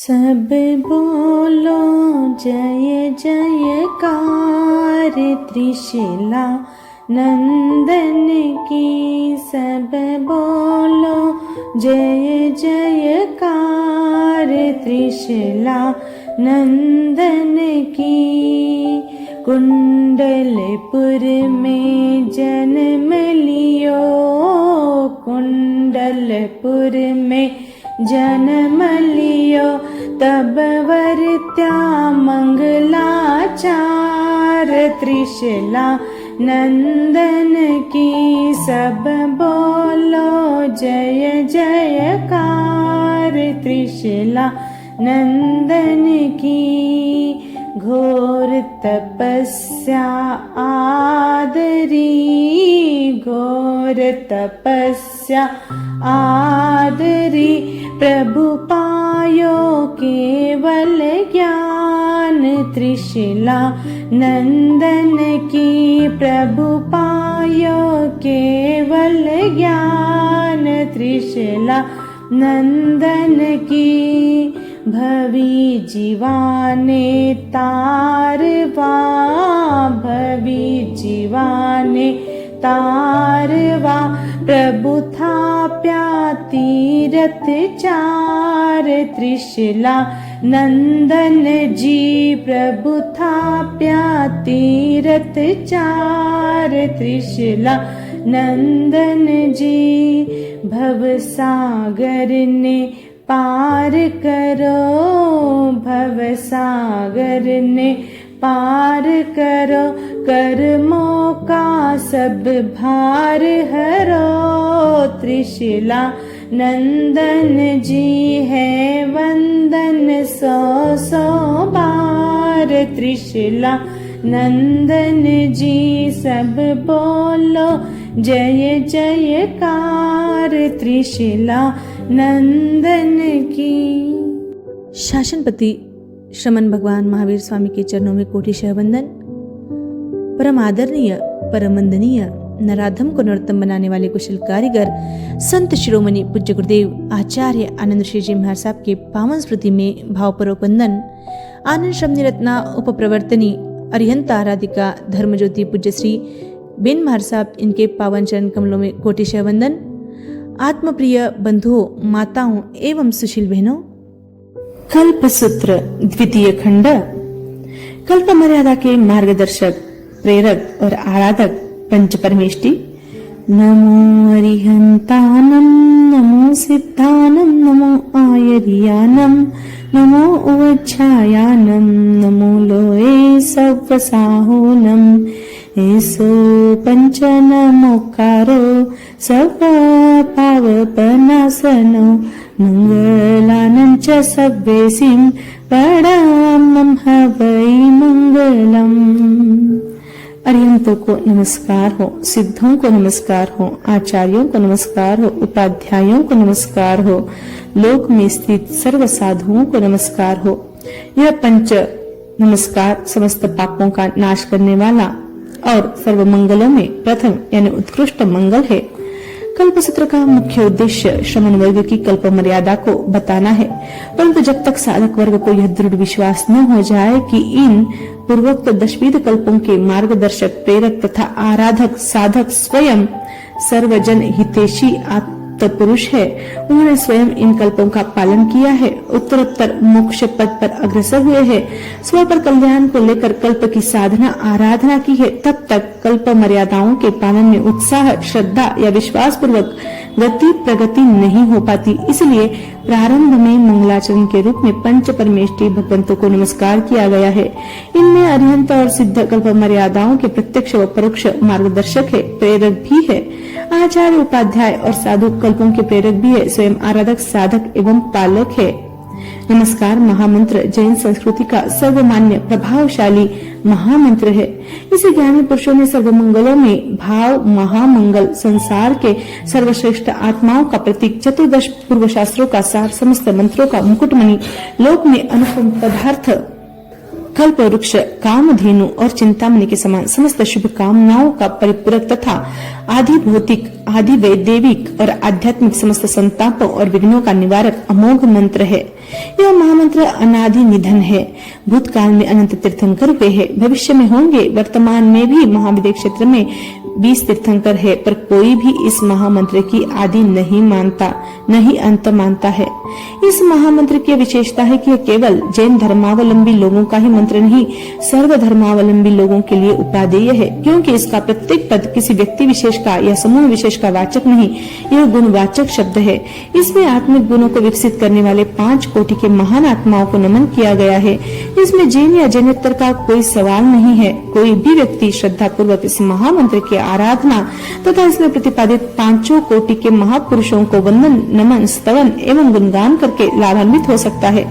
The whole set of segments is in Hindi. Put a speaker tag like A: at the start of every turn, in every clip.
A: सब बोलो जय जयकार त्रिशिला नंदन की। सब बोलो जय जयकार त्रिशिला नंदन की। कुंडलपुर में जन्म लियो, कुंडलपुर में जन्म लियो, तब वर्त्या मंगलाचार त्रिशिला नंदन की। सब बोलो जय जयकार त्रिशिला नंदन की। घोर तपस्या आदरी, घोर तपस्या आदरी, प्रभु पायो केवल ज्ञान त्रिशिला नंदन की। प्रभु पायो केवल ज्ञान त्रिशिला नंदन की। भवी जीवाने तारवा, भवी जीवाने तारवा, प्रभु थाप्या तीरथ चार त्रिशिला नंदन जी। प्रभु थाप्या तीरथ चार त्रिशिला नंदन जी। भवसागर ने पार करो, भवसागर ने पार करो, कर्मों का सब भार हरो त्रिशिला नंदन जी। है वंदन सौ सौ बार त्रिशिला नंदन जी। सब बोलो जय जयकार त्रिशिला नंदन की।
B: शासनपति श्रमण भगवान महावीर स्वामी के चरणों में कोटिशः वंदन। परम आदरणीय, परम वंदनीय, नराधम को नरोत्तम बनाने वाले कुशल कारीगर संत शिरोमणि पूज्य गुरुदेव आचार्य आनंद श्री जी महाराज साहब के पावन स्मृति में भावपूर्वक वंदन। आनंद श्रमणी रत्ना उपप्रवर्तनी अरिहंत आराधिका धर्म ज्योति पूज्य श्री बेन महाराज साहब, इनके पावन चरण कमलों में कोटिशः वंदन। आत्मप्रिय बंधुओं, माताओं एवं सुशील बहनों,
A: कल्पसूत्र द्वितीय खंड। कल्प मर्यादा के मार्गदर्शक, प्रेरक और आराधक पंच परमेष्टि। नमो अरिहंतानम, नमो सिद्धानम, नमो आयर्यानम, नमो उवच्छायानम, नमो लोए सव्वसाहोनम। ऐसो पंच नमोकारो सर्व पावपनाशनो, मंगलानं च सव्वेसिं पडामं हवै मंगलम। अरिहंतों को नमस्कार हो, सिद्धों को नमस्कार हो, आचार्यों को नमस्कार हो, उपाध्यायों को नमस्कार हो, लोक में स्थित सर्व साधुओं को नमस्कार हो। यह पंच नमस्कार समस्त पापों का नाश करने वाला और सर्व मंगलों में प्रथम यानी उत्कृष्ट मंगल है। कल्पसूत्र का मुख्य उद्देश्य श्रमण वर्ग की कल्प मर्यादा को बताना है, परंतु जब तक साधक वर्ग को यह दृढ़ विश्वास न हो जाए कि इन पूर्वोक्त दशविध कल्पों के मार्गदर्शक, प्रेरक तथा आराधक साधक स्वयं सर्वजन हितैषी पुरुष है, उन्होंने स्वयं इन कल्पों का पालन किया है, उत्तरोत्तर मोक्ष पद पर अग्रसर हुए हैं, स्व पर कल्याण को लेकर कल्प की साधना आराधना की है, तब तक कल्प मर्यादाओं के पालन में उत्साह, श्रद्धा या विश्वास पूर्वक गति प्रगति नहीं हो पाती। इसलिए प्रारंभ में मंगलाचरण के रूप में पंच परमेष्टि भगवंतों को नमस्कार किया गया है। इनमें अरिहंत और सिद्ध कल्प मर्यादाओं के प्रत्यक्ष व परोक्ष मार्गदर्शक है, प्रेरक भी है। आचार्य, उपाध्याय और साधु कल्पों के प्रेरक भी है, स्वयं आराधक, साधक एवं पालक है। नमस्कार महामंत्र जैन संस्कृति का सर्वमान्य प्रभावशाली महामंत्र है। इसे ज्ञानी पुरुषों ने सर्वमंगलों में भाव महामंगल, संसार के सर्वश्रेष्ठ आत्माओं का प्रतीक, चतुर्दश पूर्व शास्त्रों का सार, समस्त मंत्रों का मुकुटमणि, लोक में अनुपम पदार्थ कल्प वृक्ष, कामधेनु और चिंतामणि के समान समस्त शुभ कामनाओं का परिपूरक तथा आदि भौतिक, आदि वैदेविक और आध्यात्मिक समस्त संतापों और विघ्नों का निवारक अमोघ मंत्र है। यह महामंत्र अनादि निधन है। भूतकाल में अनंत तीर्थंकर हुए हैं, भविष्य में होंगे, वर्तमान में भी महाविद्य क्षेत्र में 20 तीर्थंकर है, पर कोई भी इस महामंत्र की आदि नहीं मानता, नहीं अंत मानता है। इस महामंत्र की विशेषता है कि यह केवल जैन धर्मावलंबी लोगों का ही मंत्र नहीं, सर्व धर्मावलंबी लोगों के लिए उपादेय है, क्योंकि इसका प्रत्येक पद किसी व्यक्ति विशेष का या समूह विशेष का वाचक नहीं, यह गुणवाचक शब्द है। इसमें आत्मिक गुणों को विकसित करने वाले 5 कोटि के महान आत्माओं को नमन किया गया है। इसमें जैन या जैनेतर का कोई सवाल नहीं है। कोई भी व्यक्ति श्रद्धा पूर्वक इस महामंत्र की आराधना तथा इसमें प्रतिपादित 5 कोटि के महापुरुषों को वंदन, नमन, स्तवन एवं गुणगान करके लाभान्वित हो सकता है।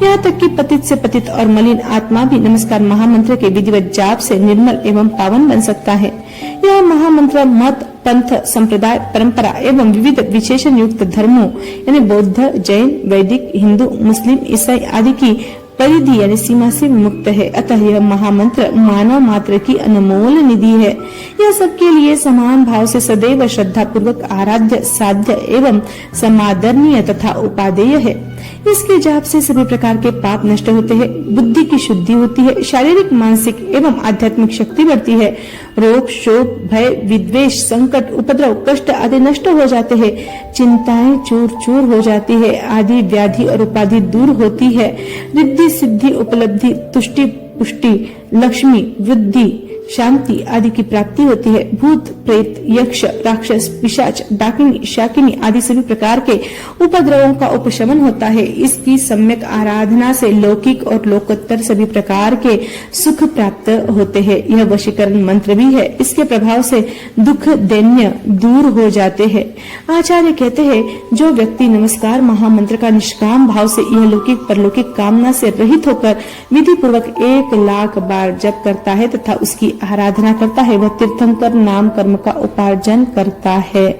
A: यहाँ तक कि पतित से पतित और मलिन आत्मा भी नमस्कार महामंत्र के विधिवत जाप से निर्मल एवं पावन बन सकता है। यह महामंत्र मत, पंथ, संप्रदाय, परंपरा एवं विविध विशेषण युक्त धर्मों यानी बौद्ध, जैन, वैदिक, हिंदू, मुस्लिम, ईसाई आदि की परिधि यानी सीमा से मुक्त है। अतः यह महामंत्र मानव मात्र की अनमोल निधि है। यह सबके लिए समान भाव से सदैव श्रद्धा पूर्वक आराध्य, साध्य एवं समादरणीय तथा उपादेय है। इसके जाप से सभी प्रकार के पाप नष्ट होते हैं, बुद्धि की शुद्धि होती है, शारीरिक, मानसिक एवं आध्यात्मिक शक्ति बढ़ती है, रोग, शोक, भय, विद्वेष, संकट, उपद्रव, कष्ट आदि नष्ट हो जाते हैं, चिंताएं चूर चूर हो जाती है, आदि व्याधि और उपाधि दूर होती है, रिद्धि, सिद्धि, उपलब्धि, तुष्टि, पुष्टि, लक्ष्मी, वृद्धि, शांति आदि की प्राप्ति होती है। भूत, प्रेत, यक्ष, राक्षस, पिशाच, डाकिनी, शाकिनी आदि सभी प्रकार के उपद्रवों का उपशमन होता है। इसकी सम्यक आराधना से लौकिक और लोकोत्तर सभी प्रकार के सुख प्राप्त होते हैं। यह वशीकरण मंत्र भी है। इसके प्रभाव से दुख, दैन्य दूर हो जाते हैं। आचार्य कहते हैं, जो व्यक्ति नमस्कार महामंत्र का निष्काम भाव से यह लौकिक परलौकिक कामना से रहित होकर विधि पूर्वक 1,00,000 बार जप करता है तथा उसकी आराधना करता है, वह तीर्थंकर नाम कर्म का उपार्जन करता है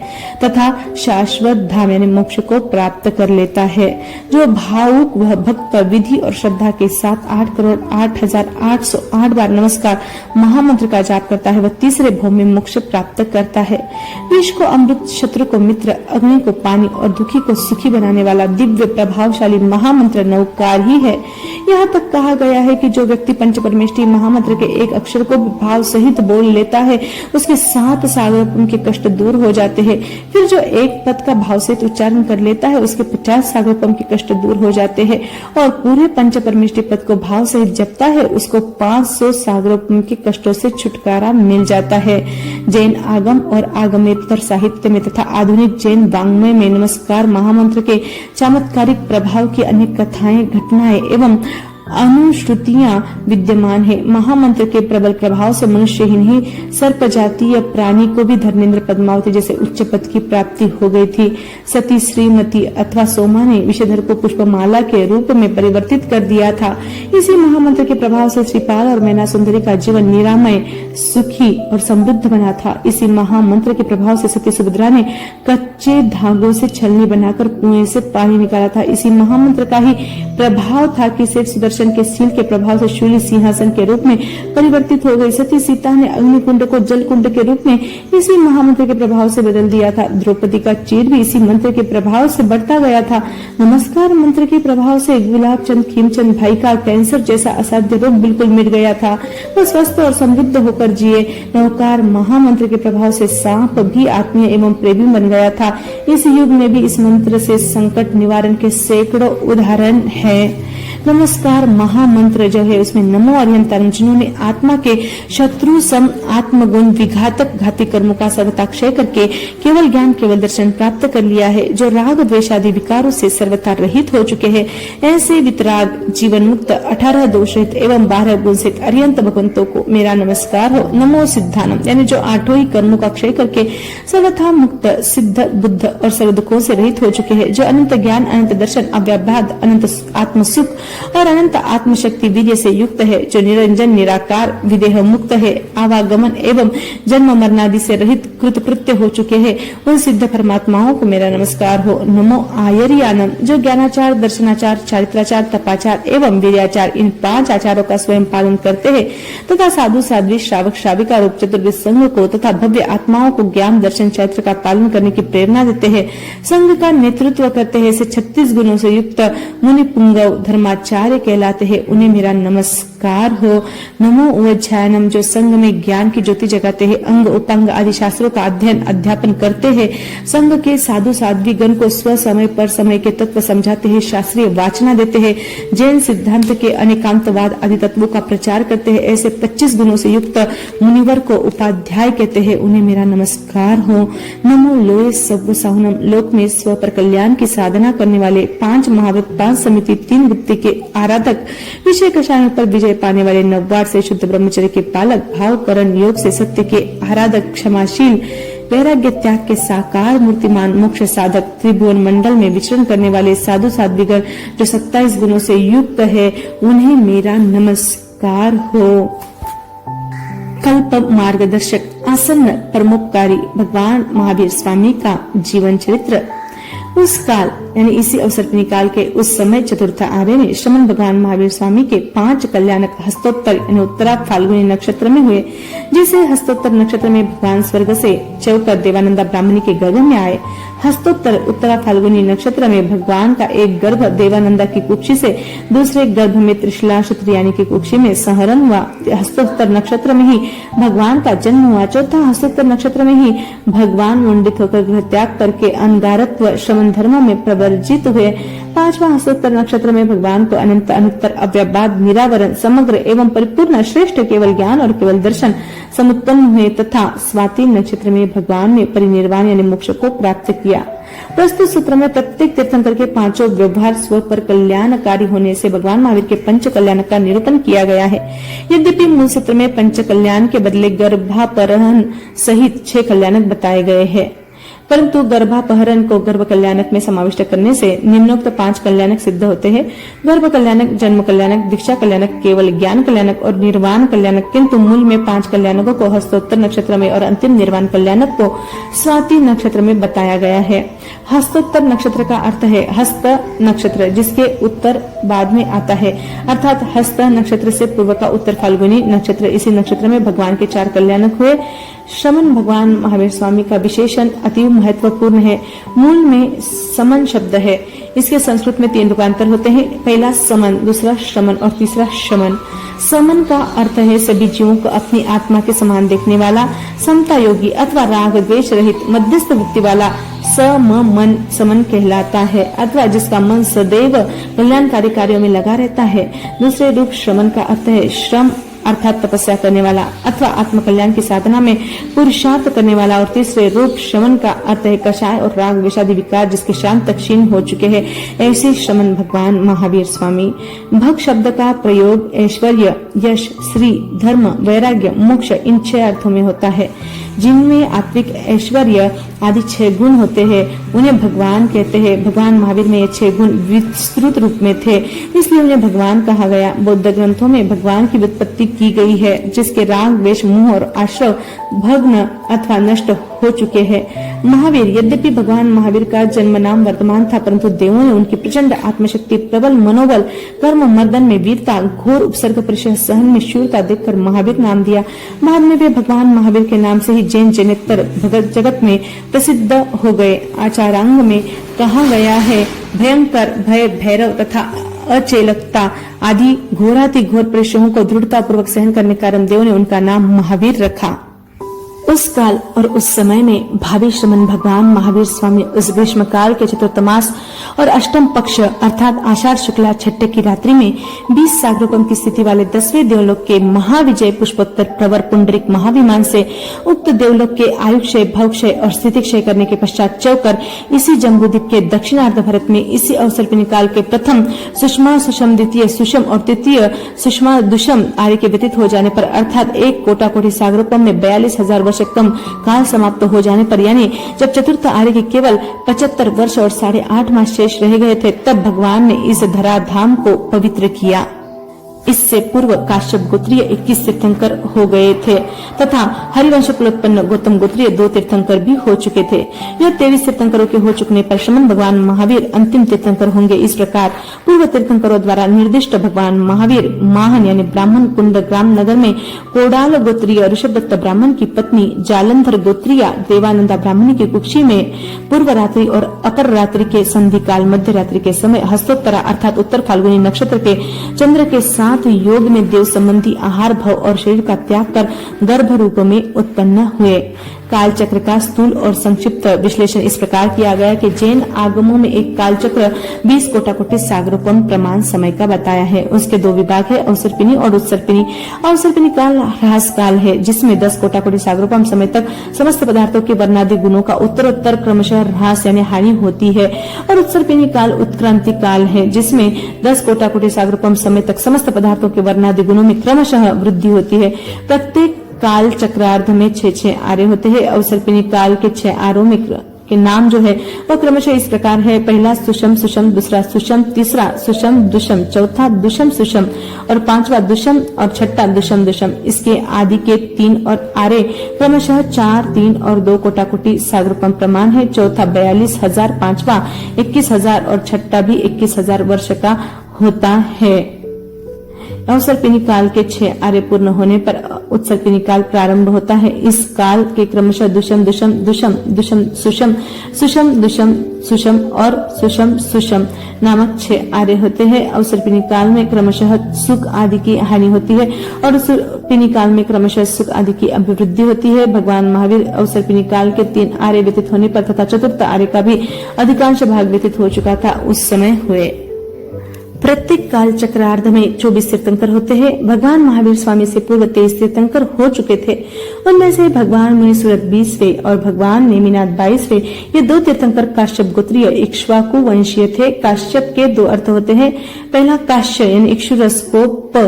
A: तथा शाश्वत धाम यानी मोक्ष को प्राप्त कर लेता है। जो भावुक वह भक्त विधि और श्रद्धा के साथ 8,08,808 बार नमस्कार महामंत्र का जाप करता है, वह तीसरे भव में मोक्ष प्राप्त करता है। विष को अमृत, शत्रु को मित्र, अग्नि को पानी और दुखी को सुखी बनाने वाला दिव्य प्रभावशाली महामंत्र नवकार ही है। यहाँ तक कहा गया है कि जो व्यक्ति पंचपरमेष्ठी महामंत्र के एक अक्षर को भाव सहित बोल लेता है, उसके 7 सागरों के कष्ट दूर हो जाते हैं। फिर जो एक पद का भाव सहित उच्चारण कर लेता है, उसके 50 सागरों के कष्ट दूर हो जाते हैं और पूरे पंचपरमेष्ठी पद को भाव सहित जपता है, उसको 500 सागरों के कष्टों से छुटकारा मिल जाता है। जैन आगम और आगमेतर साहित्य में तथा आधुनिक जैन वाङ्मय में नमस्कार महामंत्र के चमत्कारिक प्रभाव की अनेक कथाएं, घटनाएं एवं अनुश्रुतियां विद्यमान है। महामंत्र के प्रबल प्रभाव से मनुष्य ही नहीं, सर्प जातीय प्राणी को भी धर्मेंद्र, पद्मावती जैसे उच्च पद की प्राप्ति हो गई थी। सती श्रीमती अथवा सोमा ने विषधर को पुष्पमाला के रूप में परिवर्तित कर दिया था। इसी महामंत्र के प्रभाव से श्रीपाल और मैना सुंदरी का जीवन निरामय, सुखी और समृद्ध बना था। इसी महामंत्र के प्रभाव से सती सुभद्रा ने कच्चे धागों से छलनी बनाकर कुएं से पानी निकाला था। इसी महामंत्र का ही प्रभाव था कि सिर्फ सुदर्शन के सील के प्रभाव से शूली सिंहासन के रूप में परिवर्तित हो गई। सती सीता ने अग्निकुंड को जल कुंड के रूप में इसी महामंत्र के प्रभाव से बदल दिया था। द्रौपदी का चीर भी इसी मंत्र के प्रभाव से बढ़ता गया था। नमस्कार मंत्र के प्रभाव से गुलाब चंद खीमचंद भाई का कैंसर जैसा असाध्य रोग बिल्कुल मिट गया था। वह स्वस्थ और समृद्ध होकर जिए। नवकार महामंत्र के प्रभाव से सांप भी आत्मीय एवं प्रेमी बन गया था। इस युग में भी इस मंत्र से संकट निवारण के सैकड़ों उदाहरण है। नमस्कार महामंत्र जो है उसमें नमो अर्यंतारम, जिन्होंने आत्मा के शत्रु सम आत्मगुण विघातक घाती कर्मों का सर्वथा क्षय करके केवल ज्ञान केवल दर्शन प्राप्त कर लिया है, जो राग द्वेष आदि विकारों से सर्वथा रहित हो चुके हैं, ऐसे वितराग जीवन मुक्त 18 दोष रहित एवं 12 गुण सहित अर्यंत भगवंतों को मेरा नमस्कार हो। नमो सिद्धानम, यानी जो 8 ही कर्मों का क्षय करके सर्वथा मुक्त, सिद्ध, बुद्ध और सर्व दुखों से रहित हो चुके हैं, जो अनंत ज्ञान, अनंत दर्शन, अव्याभाद, अनंत आत्म सुख और अनंत आत्मशक्ति वीर्य से युक्त है, जो निरंजन निराकार विदेह मुक्त है, आवागमन एवं जन्म मरणादि से रहित कृतकृत्य हो चुके हैं, उन सिद्ध परमात्माओं को मेरा नमस्कार हो। नमो आयर्यानम, जो ज्ञानाचार, दर्शनाचार, चारित्राचार, तपाचार एवं वीर्याचार इन 5 आचारों का स्वयं पालन करते हैं तथा साधु साध्वी, श्रावक श्राविका रूप चतुर्विध संघ को तथा भव्य आत्माओं को ज्ञान, दर्शन, चैत्र का पालन करने की प्रेरणा देते हैं, संघ का नेतृत्व करते हैं, ऐसे 36 गुणों से युक्त मुनि पुंगव धर्माचार्य कहलाते हैं, उन्हें मेरा नमस्कार हो। नमो उज्जैनम, जो संघ में ज्ञान की ज्योति जगाते हैं, अंग उपंग आदि शास्त्रों का अध्ययन अध्यापन करते हैं, संघ के साधु साध्वी गण को स्व समय पर समय के तत्व समझाते हैं, शास्त्रीय वाचना देते हैं, जैन सिद्धांत के अनेकांतवाद आदि तत्वों का प्रचार करते हैं, ऐसे 25 गुणों से युक्त मुनिवर को उपाध्याय कहते हैं, उन्हें मेरा नमस्कार हो। नमो लोय सव्व साहुनम, लोक में स्व पर कल्याण की साधना करने वाले 5 महाव्रत, 5 समिति, 3 गुप्ति के आराधक, विषय कषायों पर विजय पाने वाले 9 से शुद्ध ब्रह्मचर्य के पालक, भाव करण योग से सत्य के आराधक, क्षमाशील, वैराग्य त्याग के साकार मूर्तिमान, मोक्ष साधक, त्रिभुवन मंडल में विचरण करने वाले साधु साध्वीगण जो 27 गुणों से युक्त है, उन्हें मेरा नमस्कार हो। कल्प मार्गदर्शक, आसन्न परमोपकारी भगवान महावीर स्वामी का जीवन चरित्र। उस काल यानी इसी अवसर पर निकाल के उस समय चतुर्थ आर्य में श्रमण भगवान महावीर स्वामी के 5 कल्याणक हस्तोत्तर यानी उत्तरा फाल्गुनी नक्षत्र में हुए। जिसे हस्तोत्तर नक्षत्र में भगवान स्वर्ग से चौकर देवानंदा ब्राह्मणी के गर्भ में आए। हस्तोत्तर उत्तरा फाल्गुनी नक्षत्र में भगवान का एक गर्भ देवानंदा की कुक्षी से दूसरे गर्भ में त्रिशला क्षत्रियानी की कुक्षी में संहरण हुआ। हस्तोत्तर नक्षत्र में ही भगवान का जन्म हुआ। चौथा हस्तोत्तर नक्षत्र में ही भगवान मुंडित होकर गृह त्याग करके अनगारत्व श्रमण धर्म में प्रवर्जित हुए। 5वां हस्तोत्तर नक्षत्र में भगवान को अनंत अनुत्तर अव्यबाद निरावरण समग्र एवं परिपूर्ण श्रेष्ठ केवल ज्ञान और केवल दर्शन समुत्पन्न हुए तथा स्वाति नक्षत्र में भगवान ने परिनिर्वाण यानी मोक्ष को प्राप्त किया। प्रस्तुत सूत्र में प्रत्येक तीर्थंकर के 5 व्यवहार स्व पर कल्याणकारी होने से भगवान महावीर के पंच कल्याण का निरूपण किया गया है। यद्यपि मूल सूत्र में पंच कल्याण के बदले गर्भापहरण सहित 6 कल्याणक बताए गए हैं, परंतु गर्भापहरण को गर्भ कल्याणक में समाविष्ट करने से निम्नोक्त 5 कल्याणक सिद्ध होते हैं। गर्भ कल्याणक, जन्म कल्याणक, दीक्षा कल्याणक, केवल ज्ञान कल्याणक और निर्वाण कल्याणक। किंतु मूल में 5 कल्याणकों को हस्तोत्तर नक्षत्र में और अंतिम निर्वाण कल्याणक को स्वाति नक्षत्र में बताया गया है। हस्तोत्तर नक्षत्र का अर्थ है हस्त नक्षत्र, जिसके उत्तर बाद में आता है, अर्थात हस्त नक्षत्र से पूर्व का उत्तर फाल्गुनी नक्षत्र। इसी नक्षत्र में भगवान के 4 कल्याणक हुए। श्रमण भगवान महावीर स्वामी का विशेषण अति महत्वपूर्ण है। मूल में समन शब्द है। इसके संस्कृत में 3 रूपांतर होते हैं। पहला समन, दूसरा श्रमण और तीसरा शमन। समन का अर्थ है सभी जीवों को अपनी आत्मा के समान देखने वाला, समता योगी अथवा राग द्वेष रहित मध्यस्थ वृत्ति वाला मन समन कहलाता है, अथवा जिसका मन सदैव कल्याणकारी कार्यों में लगा रहता है। दूसरे रूप श्रमण का अर्थ है श्रम अर्थात तपस्या करने वाला अथवा आत्मकल्याण की साधना में पुरुषार्थ करने वाला। और तीसरे रूप श्रमण का अर्थ है कषाय और राग विषादी विकार जिसके शांत क्षीण हो चुके हैं। ऐसे श्रमण भगवान महावीर स्वामी। भग शब्द का प्रयोग ऐश्वर्य, यश, श्री, धर्म, वैराग्य, मोक्ष इन 6 अर्थों में होता है। जिनमें आत्विक ऐश्वर्य आदि 6 गुण होते हैं उन्हें भगवान कहते हैं। भगवान महावीर में ये 6 गुण विस्तृत रूप में थे, इसलिए उन्हें भगवान कहा गया। बौद्ध ग्रंथों में भगवान की व्युत्पत्ति की गई है, जिसके राग, द्वेष, मोह और आश्रव भग्न अथवा नष्ट हो चुके हैं। महावीर, यद्यपि भगवान महावीर का जन्म नाम वर्तमान था, परंतु देवों ने उनकी प्रचंड आत्मशक्ति, प्रबल मनोबल, कर्म मर्दन में वीरता, घोर उपसर्ग परिचय, सहन में शूरता देखकर महावीर नाम दिया। बाद में वे भगवान महावीर के नाम से ही जैन जनेतर भगत जगत में प्रसिद्ध हो गए। आचारांग में कहा गया है भयंकर, भय, भैरव तथा अचेलकता आदि घोराति घोर परिश्रमों को दृढ़ता पूर्वक सहन करने के कारण देव ने उनका नाम महावीर रखा। उस काल और उस समय में भावी श्रमण भगवान महावीर स्वामी उस ग्रीष्म काल के चतुर्थ मास और अष्टम पक्ष अर्थात आषाढ़ शुक्ला छठे की रात्रि में 20 सागरोपम की स्थिति वाले 10वें देवलोक के महाविजय पुष्पोत्तर प्रवर पुंडरिक महाविमान से उक्त देवलोक के आयुक्षय, भवक्षय और स्थितिक्षय करने के पश्चात चौकर इसी जम्बूद्वीप के दक्षिणार्ध भारत में इसी अवसर पर निकाल के प्रथम सुषमा सुषम, द्वितीय सुषम और तृतीय सुषमा दुषम आर्य के व्यतीत हो जाने पर अर्थात 1 कोटा कोटि सागरोपम में 42,000 वर्ष वर्षकम काल समाप्त हो जाने पर, यानी जब चतुर्थ आर्य के केवल 75 वर्ष और 8.5 मास शेष रह गए थे, तब भगवान ने इस धराधाम को पवित्र किया। इससे पूर्व काश्यप गोत्रीय 21 तीर्थंकर हो गए थे तथा हरिवंश कुलोत्पन्न गौतम गोत्रीय 2 तीर्थंकर भी हो चुके थे। यह 23 तीर्थंकरों के हो चुकने पर श्रमण भगवान महावीर अंतिम तीर्थंकर होंगे। इस प्रकार पूर्व तीर्थंकरों द्वारा निर्दिष्ट भगवान महावीर माहन यानी ब्राह्मण कुंड ग्राम नगर में कोडाल गोत्रीय ऋषभदत्त ब्राह्मण की पत्नी जालंधर गोत्रीय देवानंदा ब्राह्मणी की कुक्षी में पूर्व रात्रि और अपर रात्रि के संधि काल मध्य रात्रि के समय हस्तोत्तरा अर्थात उत्तर फाल्गुनी नक्षत्र के चंद्र के साथ योग में देव संबंधी आहार भव और शरीर का त्याग कर गर्भ रूप में उत्पन्न हुए। काल चक्र का स्थूल और संक्षिप्त विश्लेषण इस प्रकार किया गया कि जैन आगमों में एक काल चक्र 20 कोटि सागरोपम प्रमाण समय का बताया है। उसके 2 विभाग है, अवसर्पिणी और उत्सर्पिणी। अवसर्पिणी काल ह्रास काल है, जिसमें 10 कोटि सागरोपम समय तक समस्त पदार्थों के वर्णादि गुणों का उत्तरोत्तर क्रमशः ह्रास यानी हानि होती है, और उत्सर्पिणी काल उत्क्रांति काल है, जिसमें 10 कोटि सागरोपम समय तक समस्त पदार्थों के वर्णादि गुणों में क्रमशः वृद्धि होती है। प्रत्येक काल चक्रार्ध में 6 आर्य होते हैं। अवसर्पिणी काल के 6 आर्यों में के नाम जो है वह क्रमशः इस प्रकार है। पहला सुषम सुषम, दूसरा सुषम, तीसरा सुषम दुषम, चौथा दुषम सुषम और 5वां दुषम और 6वां दुषम दुषम। इसके आदि के 3 और आर्य क्रमशः 4, 3 और 2 कोटि सागरोपम प्रमाण है। चौथा 42,000, 5वां 21,000 और 6वां भी 21,000 वर्ष का होता है। अवसर्पिणी काल के 6 आर्य पूर्ण होने पर उत्सर्पिणी काल प्रारंभ होता है। इस काल के क्रमशः दुषम दुषम दुषम दुषम सुषम सुषम दुषम सुषम और सुषम सुषम नामक 6 आर्य होते हैं। अवसर्पिणी काल में क्रमशः सुख आदि की हानि होती है और उत्सर्पिणी काल में क्रमशः सुख आदि की अभिवृद्धि होती है। भगवान महावीर अवसर्पिणी काल के 3 आर्य व्यतीत होने पर तथा चतुर्थ आर्य का भी अधिकांश भाग व्यतीत हो चुका था उस समय हुए। प्रत्येक काल चक्रार्ध में 24 तीर्थंकर होते हैं। भगवान महावीर स्वामी से पूर्व 23 तीर्थंकर हो चुके थे। उनमें से भगवान मुनिसुरत 20वें और भगवान नेमिनाथ 22वें। ये 2 तीर्थंकर काश्यप गोत्रीय इक्ष्वाकु वंशीय थे। काश्यप के 2 अर्थ होते हैं। पहला काश्य यानी इक्षुरस को प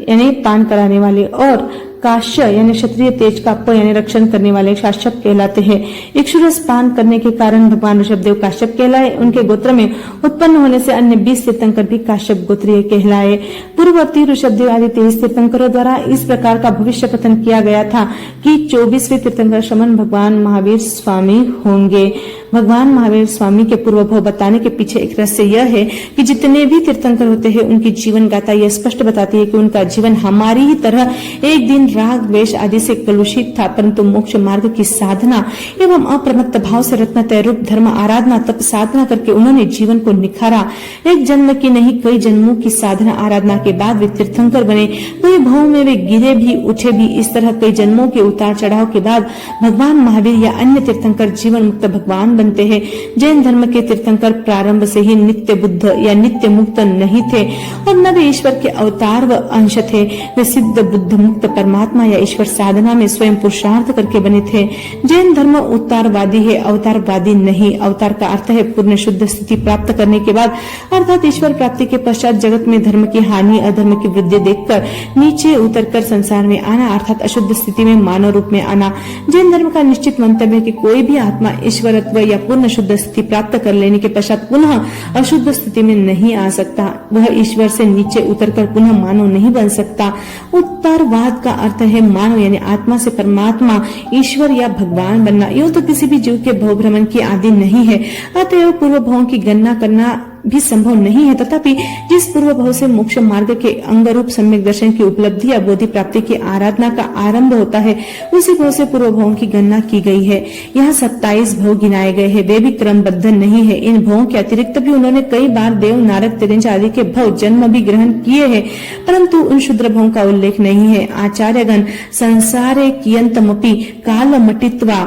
A: यानी पान कराने वाले, और काश्य यानी क्षत्रिय तेज का प यानी रक्षण करने वाले काश्यप कहलाते हैं। इक्षुरस पान करने के कारण भगवान ऋषभदेव काश्यप कहलाए। उनके गोत्र में उत्पन्न होने से अन्य 20 तीर्थंकर भी काश्यप गोत्रीय कहलाए। पूर्ववर्ती ऋषभदेव आदि 23 तीर्थंकरों द्वारा इस प्रकार का भविष्य कथन किया गया था कि 24वें तीर्थंकर श्रमण भगवान महावीर स्वामी होंगे। भगवान महावीर स्वामी के पूर्वभव बताने के पीछे एक रहस्य यह है कि जितने भी तीर्थंकर होते हैं उनकी जीवन गाथा यह स्पष्ट बताती है कि उनका जीवन हमारी ही तरह एक दिन राग द्वेष आदि से कलुषित था, परंतु मोक्ष मार्ग की साधना एवं अप्रमत्त भाव से रत्नत्रय रूप धर्म आराधना तप साधना करके उन्होंने जीवन को निखारा। एक जन्म की नहीं कई जन्मों की साधना आराधना के बाद वे तीर्थंकर बने। कई भाव में वे गिरे भी उठे भी। इस तरह कई जन्मों के उतार चढ़ाव के बाद भगवान महावीर या अन्य तीर्थंकर जीवन मुक्त भगवान बनते हैं। जैन धर्म के तीर्थंकर प्रारंभ से ही नित्य बुद्ध या नित्य मुक्त नहीं थे और न वे ईश्वर के अवतार व अंश थे। वे सिद्ध बुद्ध मुक्त परमात्मा या ईश्वर साधना में स्वयं पुरुषार्थ करके बने थे। जैन धर्म उतारवादी है, अवतारवादी नहीं। अवतार का अर्थ है पूर्ण शुद्ध स्थिति प्राप्त करने के बाद अर्थात ईश्वर प्राप्ति के पश्चात जगत में धर्म की हानि अधर्म की वृद्धि देखकर नीचे उतरकर संसार में आना अर्थात अशुद्ध स्थिति में मानव रूप में आना। जैन धर्म का निश्चित मंतव्य है कि कोई भी आत्मा ईश्वरत्व या पूर्ण शुद्ध स्थिति प्राप्त कर लेने के पश्चात पुनः अशुद्ध स्थिति में नहीं आ सकता। वह ईश्वर से नीचे उतरकर पुनः मानव नहीं बन सकता। उत्तरवाद का अर्थ है मानव यानी आत्मा से परमात्मा ईश्वर या भगवान बनना। यूं तो किसी भी जीव के भव भ्रमण की आदि नहीं है, अतएव पूर्व भावों की गणना करना भी संभव नहीं है। तथापि जिस पूर्व भाव से मोक्ष मार्ग के अंग रूप सम्यक दर्शन की उपलब्धि या बोधि प्राप्ति की आराधना का आरंभ होता है, उसी भाव से पूर्व भावों की गणना की गई है। यहाँ 27 भाव गिनाए गए हैं। वे भी क्रमबद्ध नहीं है। इन भावों के अतिरिक्त भी उन्होंने कई बार देव नारद तिरंज आदि के भाव जन्म भी ग्रहण किए हैं, परंतु उन शुद्र भावों का उल्लेख नहीं है। आचार्यगण संसारे कियंतमपि कालमटित्वा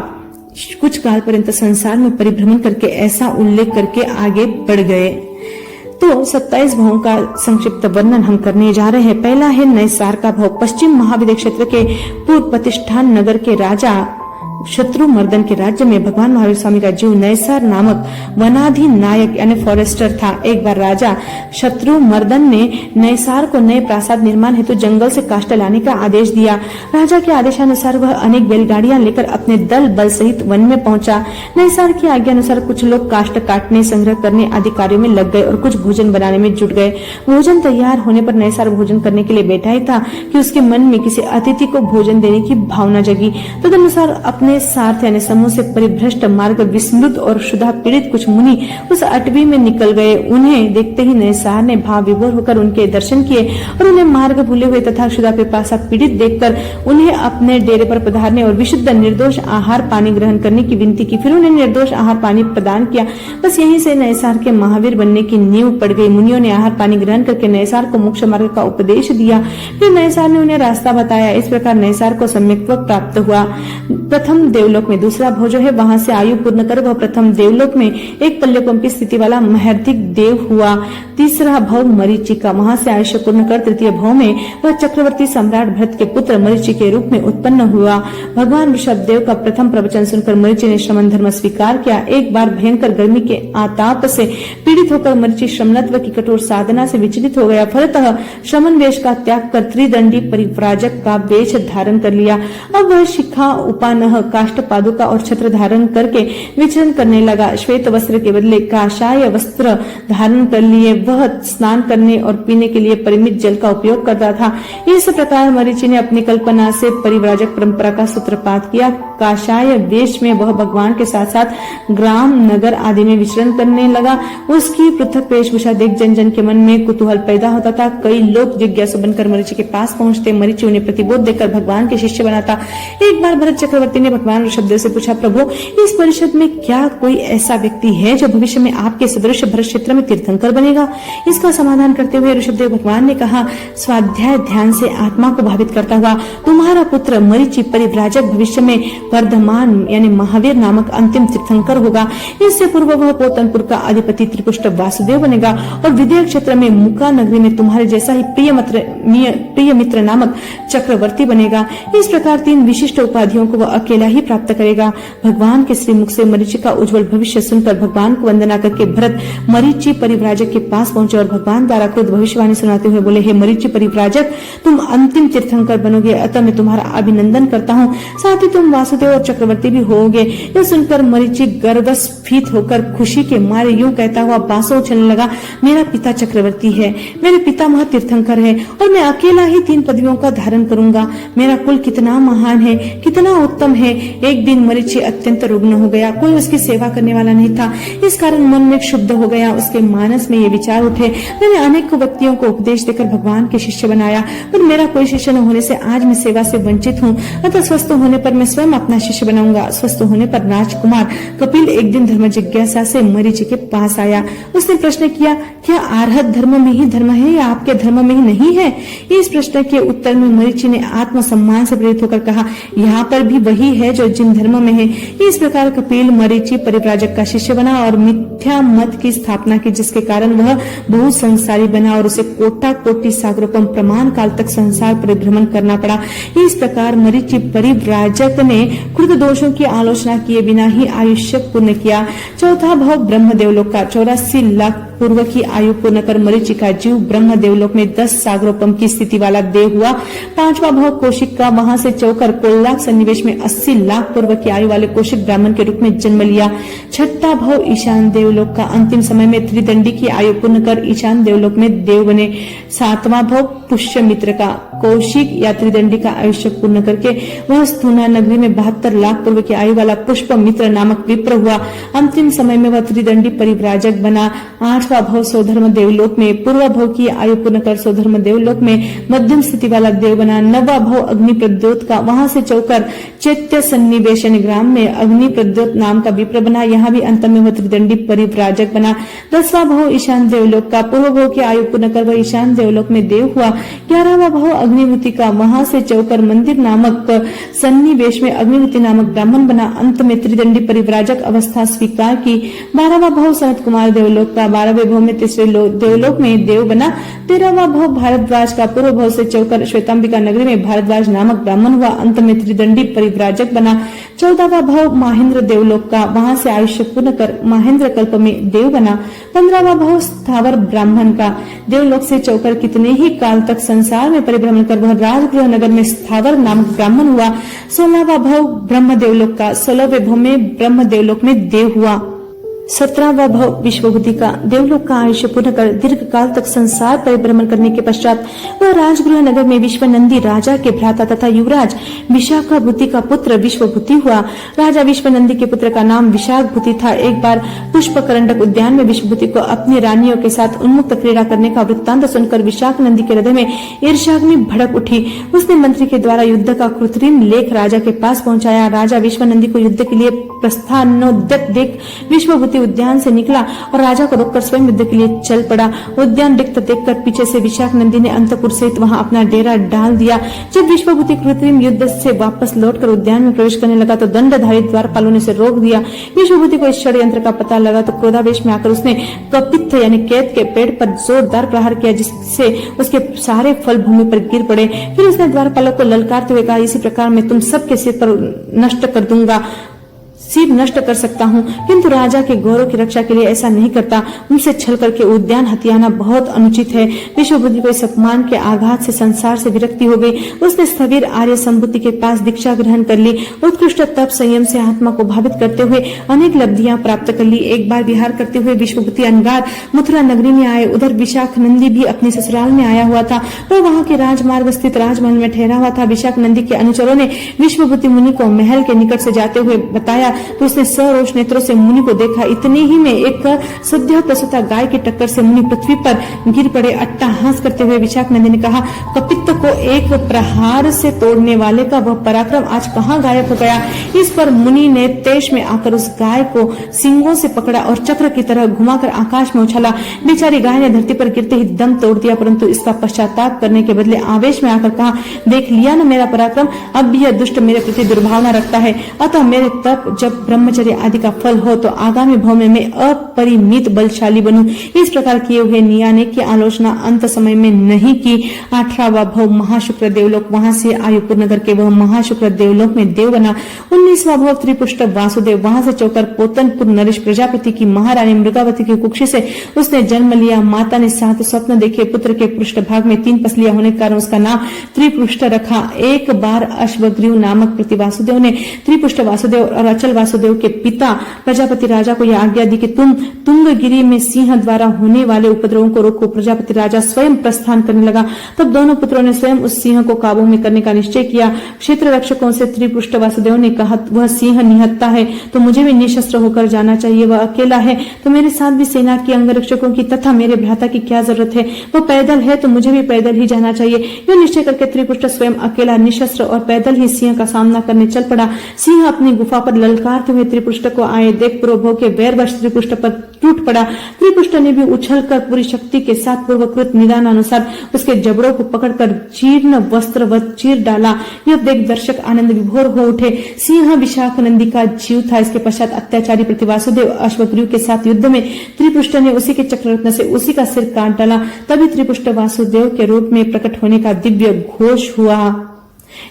A: कुछ काल पर्यंत संसार में परिभ्रमण करके ऐसा उल्लेख करके आगे बढ़ गए। तो 27 भावों का संक्षिप्त वर्णन हम करने जा रहे हैं। पहला है नैसार का भाव। पश्चिम महाविद्य क्षेत्र के पूर्व प्रतिष्ठान नगर के राजा शत्रु मर्दन के राज्य में भगवान महावीर स्वामी का जीव नैसार नामक वनाधिनायक यानी फॉरेस्टर था। एक बार राजा शत्रु मर्दन ने नैसार को नए प्रासाद निर्माण हेतु जंगल से काष्ठ लाने का आदेश दिया। राजा के आदेशानुसार वह अनेक बैलगाड़ियां लेकर अपने दल बल सहित वन में पहुंचा। नैसार की आज्ञा अनुसार कुछ लोग काष्ठ काटने, संग्रह करने आदि कार्यों में लग गए और कुछ भोजन बनाने में जुट गए। भोजन तैयार होने पर नैसार भोजन करने के लिए बैठा ही था कि उसके मन में किसी अतिथि को भोजन देने की भावना जगी। तदनुसार अपने साथ यानी समूह से परिभ्रष्ट मार्ग विस्मृत और क्षुधा पीड़ित कुछ मुनि उस अटवी में निकल गए। उन्हें देखते ही नैसार ने भाव विभोर होकर उनके दर्शन किए और उन्हें मार्ग भूले हुए तथा क्षुधा पिपासा पीड़ित देखकर उन्हें अपने डेरे पर पधारने और विशुद्ध निर्दोष आहार पानी ग्रहण करने की विनती की। फिर उन्हें निर्दोष आहार पानी प्रदान किया। बस यहीं से नैसार के महावीर बनने की नींव पड़ गई। मुनियों ने आहार पानी ग्रहण करके नैसार को मोक्ष मार्ग का उपदेश दिया। फिर नैसार ने उन्हें रास्ता बताया। इस प्रकार नैसार को सम्यक्त्व प्राप्त हुआ। प्रथम देवलोक में, दूसरा भाव जो है वहां से आयु पूर्ण कर वह प्रथम देवलोक में एक पल्यकों की स्थिति वाला महर्धिक देव हुआ। तीसरा भाव मरीचिका, वहां से आयुष्य पूर्ण कर तृतीय भाव में वह चक्रवर्ती सम्राट भरत के पुत्र मरीचि के रूप में उत्पन्न हुआ। भगवान ऋषभ देव का प्रथम प्रवचन सुनकर मरीचि ने श्रमण धर्म स्वीकार किया। एक बार भयंकर गर्मी के आताप से पीड़ित होकर मरीचि श्रमणत्व की कठोर साधना से विचलित हो गया। फलतः श्रमण वेश का त्याग कर त्रिदंडी परिव्राजक का वेश धारण कर लिया। अब वह शिखा, उपानह, काष्ठ पादुका और छत्र धारण करके विचरण करने लगा। श्वेत वस्त्र के बदले काषाय वस्त्र धारण कर लिए वह स्नान करने और पीने के लिए परिमित जल का उपयोग करता था। इस प्रकार मरीचि ने अपनी कल्पना से परिव्राजक परंपरा का सूत्रपात किया। काषाय वेश में वह भगवान के साथ साथ ग्राम, नगर आदि में विचरण करने लगा। उसकी पृथक वेशभूषा देख जन जन के मन में कुतूहल पैदा होता था। कई लोग जिज्ञासु बनकर मरीचि के पास पहुंचते। मरीचि उन्हें प्रतिबोध देकर भगवान के शिष्य बनाता। एक बार भरत चक्रवर्ती ने भगवान ऋषभदेव से पूछा, प्रभु इस परिषद में क्या कोई ऐसा व्यक्ति है जो भविष्य में आपके सदृश भरत क्षेत्र में तीर्थंकर बनेगा? इसका समाधान करते हुए ऋषभदेव भगवान ने कहा, स्वाध्याय ध्यान से आत्मा को भावित करता हुआ तुम्हारा पुत्र मरीचि परिव्राजक भविष्य में वर्धमान यानी महावीर नामक अंतिम तीर्थंकर होगा। इससे पूर्व वह पोतनपुर का अधिपति त्रिपुष्ट वासुदेव बनेगा और विदेह क्षेत्र में मुका नगरी में तुम्हारे जैसा ही प्रिय मित्र नामक चक्रवर्ती बनेगा। इस प्रकार 3 विशिष्ट उपाधियों को वह अकेला ही प्राप्त करेगा। भगवान के श्रीमुख से मरीचि का उज्जवल भविष्य सुनकर भगवान को वंदना करके भरत मरीचि परिव्राजक के पास पहुंचे और भगवान द्वारा कृत भविष्यवाणी सुनाते हुए बोले, हे मरीचि परिव्राजक, तुम अंतिम तीर्थंकर बनोगे, अतः मैं तुम्हारा अभिनंदन करता हूँ। साथ ही तुम वासुदेव और चक्रवर्ती भी होगे। यह सुनकर मरीचि गर्वस्फीत होकर खुशी के मारे यूं कहता हुआ बांसुर उछलने लगा, मेरा पिता चक्रवर्ती है, मेरे पितामह तीर्थंकर है और मैं अकेला ही 3 पदवियों का धारण करूंगा। मेरा कुल कितना महान है, कितना उत्तम है। एक दिन मरीचि अत्यंत रुग्ण हो गया। कोई उसकी सेवा करने वाला नहीं था। इस कारण मन में क्षुब्ध हो गया। उसके मानस में ये विचार उठे, मैंने अनेक व्यक्तियों को उपदेश देकर भगवान के शिष्य बनाया, पर मेरा कोई शिष्य न होने से आज मैं सेवा से वंचित हूँ। अतः स्वस्थ होने पर मैं स्वयं अपना शिष्य बनाऊंगा। स्वस्थ होने पर राजकुमार कपिल एक दिन धर्म जिज्ञासा से मरीचि के पास आया। उसने प्रश्न किया, क्या आर्हत धर्म में ही धर्म है या आपके धर्म में ही नहीं है? इस प्रश्न के उत्तर में मरीचि ने आत्मसम्मान से प्रेरित होकर कहा, यहाँ पर भी वही है जो जिन धर्म में है। इस प्रकार कपिल मरीचि परिव्राजक का शिष्य बना और मिथ्या मत की स्थापना की, जिसके कारण वह बहुत संसारी बना और उसे कोटि सागरोपम प्रमाण काल तक संसार परिभ्रमण करना पड़ा। इस प्रकार मरीचि परिव्राजक ने कृत दोषों की आलोचना किए बिना ही आयुष्य पूर्ण किया। चौथा भाव ब्रह्म देवलोक का, 84 लाख पूर्व की आयु पूर्ण कर मरीचि का जीव ब्रह्म देवलोक में 10 सागरोपम की स्थिति वाला देव हुआ। 5वां भाव कौशिक का, वहां से चौकर कोल्लाक सन्निवेश में 80 लाख पूर्व की आयु वाले कौशिक ब्राह्मण के रूप में जन्म लिया। 6वां भाव ईशान देवलोक का, अंतिम समय में त्रिदंडी की आयु पूर्ण कर ईशान देवलोक में देव बने। 7वां भाव पुष्य मित्र का, कौशिक या त्रिदंडी का आयुष्य पूर्ण करके वह स्थूना नगरी में 72 लाख पूर्व की आयु वाला पुष्प मित्र नामक विप्र हुआ। अंतिम समय में वह त्रिदंडी परिव्राजक बना। 8वां भाव स्वधर्म देवलोक में पूर्व भाव की आयु पूर्ण कर स्वधर्म देवलोक में मध्यम स्थिति वाला देव बना। 9वां भाव अग्नि प्रद्योत का, वहां से चौकर चैत्य सन्निवेश ग्राम में अग्नि प्रद्योत नाम का विप्र बना। यहाँ भी अंत में वह त्रिदंडी परिव्राजक बना। 10वां भाव ईशान देवलोक का, पूर्व भाव की आयु पूर्ण कर वह ईशान देवलोक में देव हुआ। 11वां भाव अग्निमुति का, वहां से चौकर मंदिर नामक सन्निवेश में अग्निमुति नामक ब्राह्मण बना। अंत में त्रिदंडी परिव्राजक अवस्था स्वीकार की। 12वां भाव सनत कुमार देवलोक का, 12 12वें भाव में तीसरे देवलोक में देव बना। 13वां भाव भारद्वाज का पूर्व भाव से चौकर श्वेतांबिका नगरी में भारद्वाज नामक ब्राह्मण हुआ। अंत में त्रिदंडी परिव्राजक बना। 14वां भाव महेंद्र देवलोक का, वहां से आयुष्य पूर्ण कर महेंद्र कल्प में देव बना। 15वां भाव स्थावर ब्राह्मण का, देवलोक से चौकर कितने ही काल तक संसार में परिभ्रमण कर वह राजगृह नगर में स्थावर नामक ब्राह्मण हुआ। 16वां भाव ब्रह्म देवलोक का, 16वें भाव में ब्रह्म देवलोक में देव हुआ। 17वां भाव विश्वबुद्धि का, देवलोक का आयुष्य पूर्ण कर दीर्घ काल तक संसार परिभ्रमण करने के पश्चात वह राजगृह नगर में विश्वनंदी राजा के भ्राता तथा युवराज विशाखाभूति का पुत्र विश्वभूति हुआ। राजा विश्वनंदी के पुत्र का नाम विशाखाभूति था। एक बार पुष्पकरंडक उद्यान में विश्वभूति को अपनी रानियों के साथ उन्मुक्त क्रीड़ा करने का वृत्तांत सुनकर विशाखानंदी के हृदय में ईर्ष्याग्नि भड़क उठी। उसने मंत्री के द्वारा युद्ध का कृत्रिम लेख राजा के पास पहुंचाया। राजा विश्वनंदी को युद्ध के लिए प्रस्थानोद्यत देख विश्वभूति उद्यान से निकला और राजा को रोककर स्वयं युद्ध के लिए चल पड़ा। उद्यान रिक्त देखकर पीछे से विशाखानंदी ने अंतपुर सहित वहां अपना डेरा डाल दिया। जब विश्वभूति कृत्रिम युद्ध से वापस लौटकर उद्यान में प्रवेश करने लगा तो दंडधारी द्वारपालों ने उसे रोक दिया। विश्वभूति को इस षड्यंत्र का पता लगा तो क्रोधावेश में आकर उसने कपित्थ यानी कैद के पेड़ पर जोरदार प्रहार किया, जिससे उसके सारे फल भूमि पर गिर पड़े। फिर उसने द्वारपालों को ललकारते हुए कहा, इसी प्रकार मैं तुम सबके सिर पर नष्ट कर दूंगा, सिर नष्ट कर सकता हूँ, किंतु राजा के गौरव की रक्षा के लिए ऐसा नहीं करता। उनसे छल करके उद्यान हथियाना बहुत अनुचित है। विश्वबुद्धि को इस अपमान के आघात से संसार से विरक्ति हो गई। उसने स्थविर आर्य संबुद्धि के पास दीक्षा ग्रहण कर ली। उत्कृष्ट तप संयम से आत्मा को भावित करते हुए अनेक लब्धियां प्राप्त कर ली। एक बार विहार करते हुए विश्वबुद्धि अनगार मथुरा नगरी में आए। उधर विशाखानंदी भी अपने ससुराल में आया हुआ था। वह वहां के राजमार्ग स्थित राजमहल में ठहरा हुआ था। विशाखानंदी के अनुचरों ने विश्वबुद्धि मुनि को महल के निकट से जाते हुए बताया तो उसने सरोष नेत्रों से मुनि को देखा। इतने ही में एक सद्य प्रसूता गाय की टक्कर से मुनि पृथ्वी पर गिर पड़े। अट्टहास करते हुए विशाखानंदी ने कहा, कपित्त को एक प्रहार से तोड़ने वाले का वह पराक्रम आज कहाँ गायब हो गया। इस पर मुनि ने तेज में आकर उस गाय को सींगों से पकड़ा और चक्र की तरह घुमाकर आकाश में उछाला। बेचारी गाय ने धरती पर गिरते ही दम तोड़ दिया, परंतु इसका पश्चाताप करने के बदले आवेश में आकर कहा, देख लिया न मेरा पराक्रम, अब भी यह दुष्ट मेरे प्रति दुर्भावना रखता है। अतः मेरे तप जब ब्रह्मचर्य आदि का फल हो तो आगामी भाव में मैं अपरिमित बलशाली बनूं। इस प्रकार किए हुए नियाने की आलोचना अंत समय में नहीं की। 18वां भाव महाशुक्र देवलोक, वहां से आयुपुर नगर के वह महाशुक्र देवलोक में देव बना। 19वां भाव त्रिपुष्ट वासुदेव, वहां से चौकर पोतनपुर नरेश प्रजापति की महारानी मृगावती की कुक्षी से उसने जन्म लिया। माता ने 7 स्वप्न देखे। पुत्र के पृष्ठ भाग में 3 पसलियां होने के कारण उसका नाम त्रिपुष्ट रखा। एक बार अश्वग्रीव नामक प्रति वासुदेव ने त्रिपुष्ट वासुदेव और अचल वासुदेव के पिता प्रजापति राजा को यह आज्ञा दी कि तुम तुंगगिरी में सिंह द्वारा होने वाले उपद्रवों को रोको। प्रजापति राजा स्वयं प्रस्थान करने लगा। तब दोनों पुत्रों ने स्वयं उस सिंह को काबू में करने का निश्चय किया। क्षेत्र रक्षकों से त्रिपुष्ट वासुदेव ने कहा, वह सिंह निहत्ता है तो मुझे भी निशस्त्र होकर जाना चाहिए। वह अकेला है तो मेरे साथ भी सेना के अंगरक्षकों की तथा मेरे भ्राता की क्या जरूरत है। वह पैदल है तो मुझे भी पैदल ही जाना चाहिए। यह निश्चय करके त्रिपुष्ट स्वयं अकेला निशस्त्र और पैदल ही सिंह का सामना करने चल पड़ा। सिंह अपनी गुफा पर ललकारते हुए त्रिपुष्ट को आए देख पूर्वभोग के वैरवश त्रिपुष्ट पर टूट पड़ा। त्रिपुष्ट ने भी उछलकर पूरी शक्ति के साथ पूर्वकृत निदान अनुसार उसके जबड़ों को पकड़कर जीर्ण वस्त्र व चीर डाला। यह देख दर्शक आनंद विभोर हो उठे। सिंह विशाखानंदी का जीव था। इसके पश्चात अत्याचारी प्रति वासुदेव अश्वग्रीव के साथ युद्ध में त्रिपुष्ट ने उसी के चक्ररत्न से उसी का सिर काट डाला। तभी त्रिपुष्ट वासुदेव के रूप में प्रकट होने का दिव्य घोष हुआ।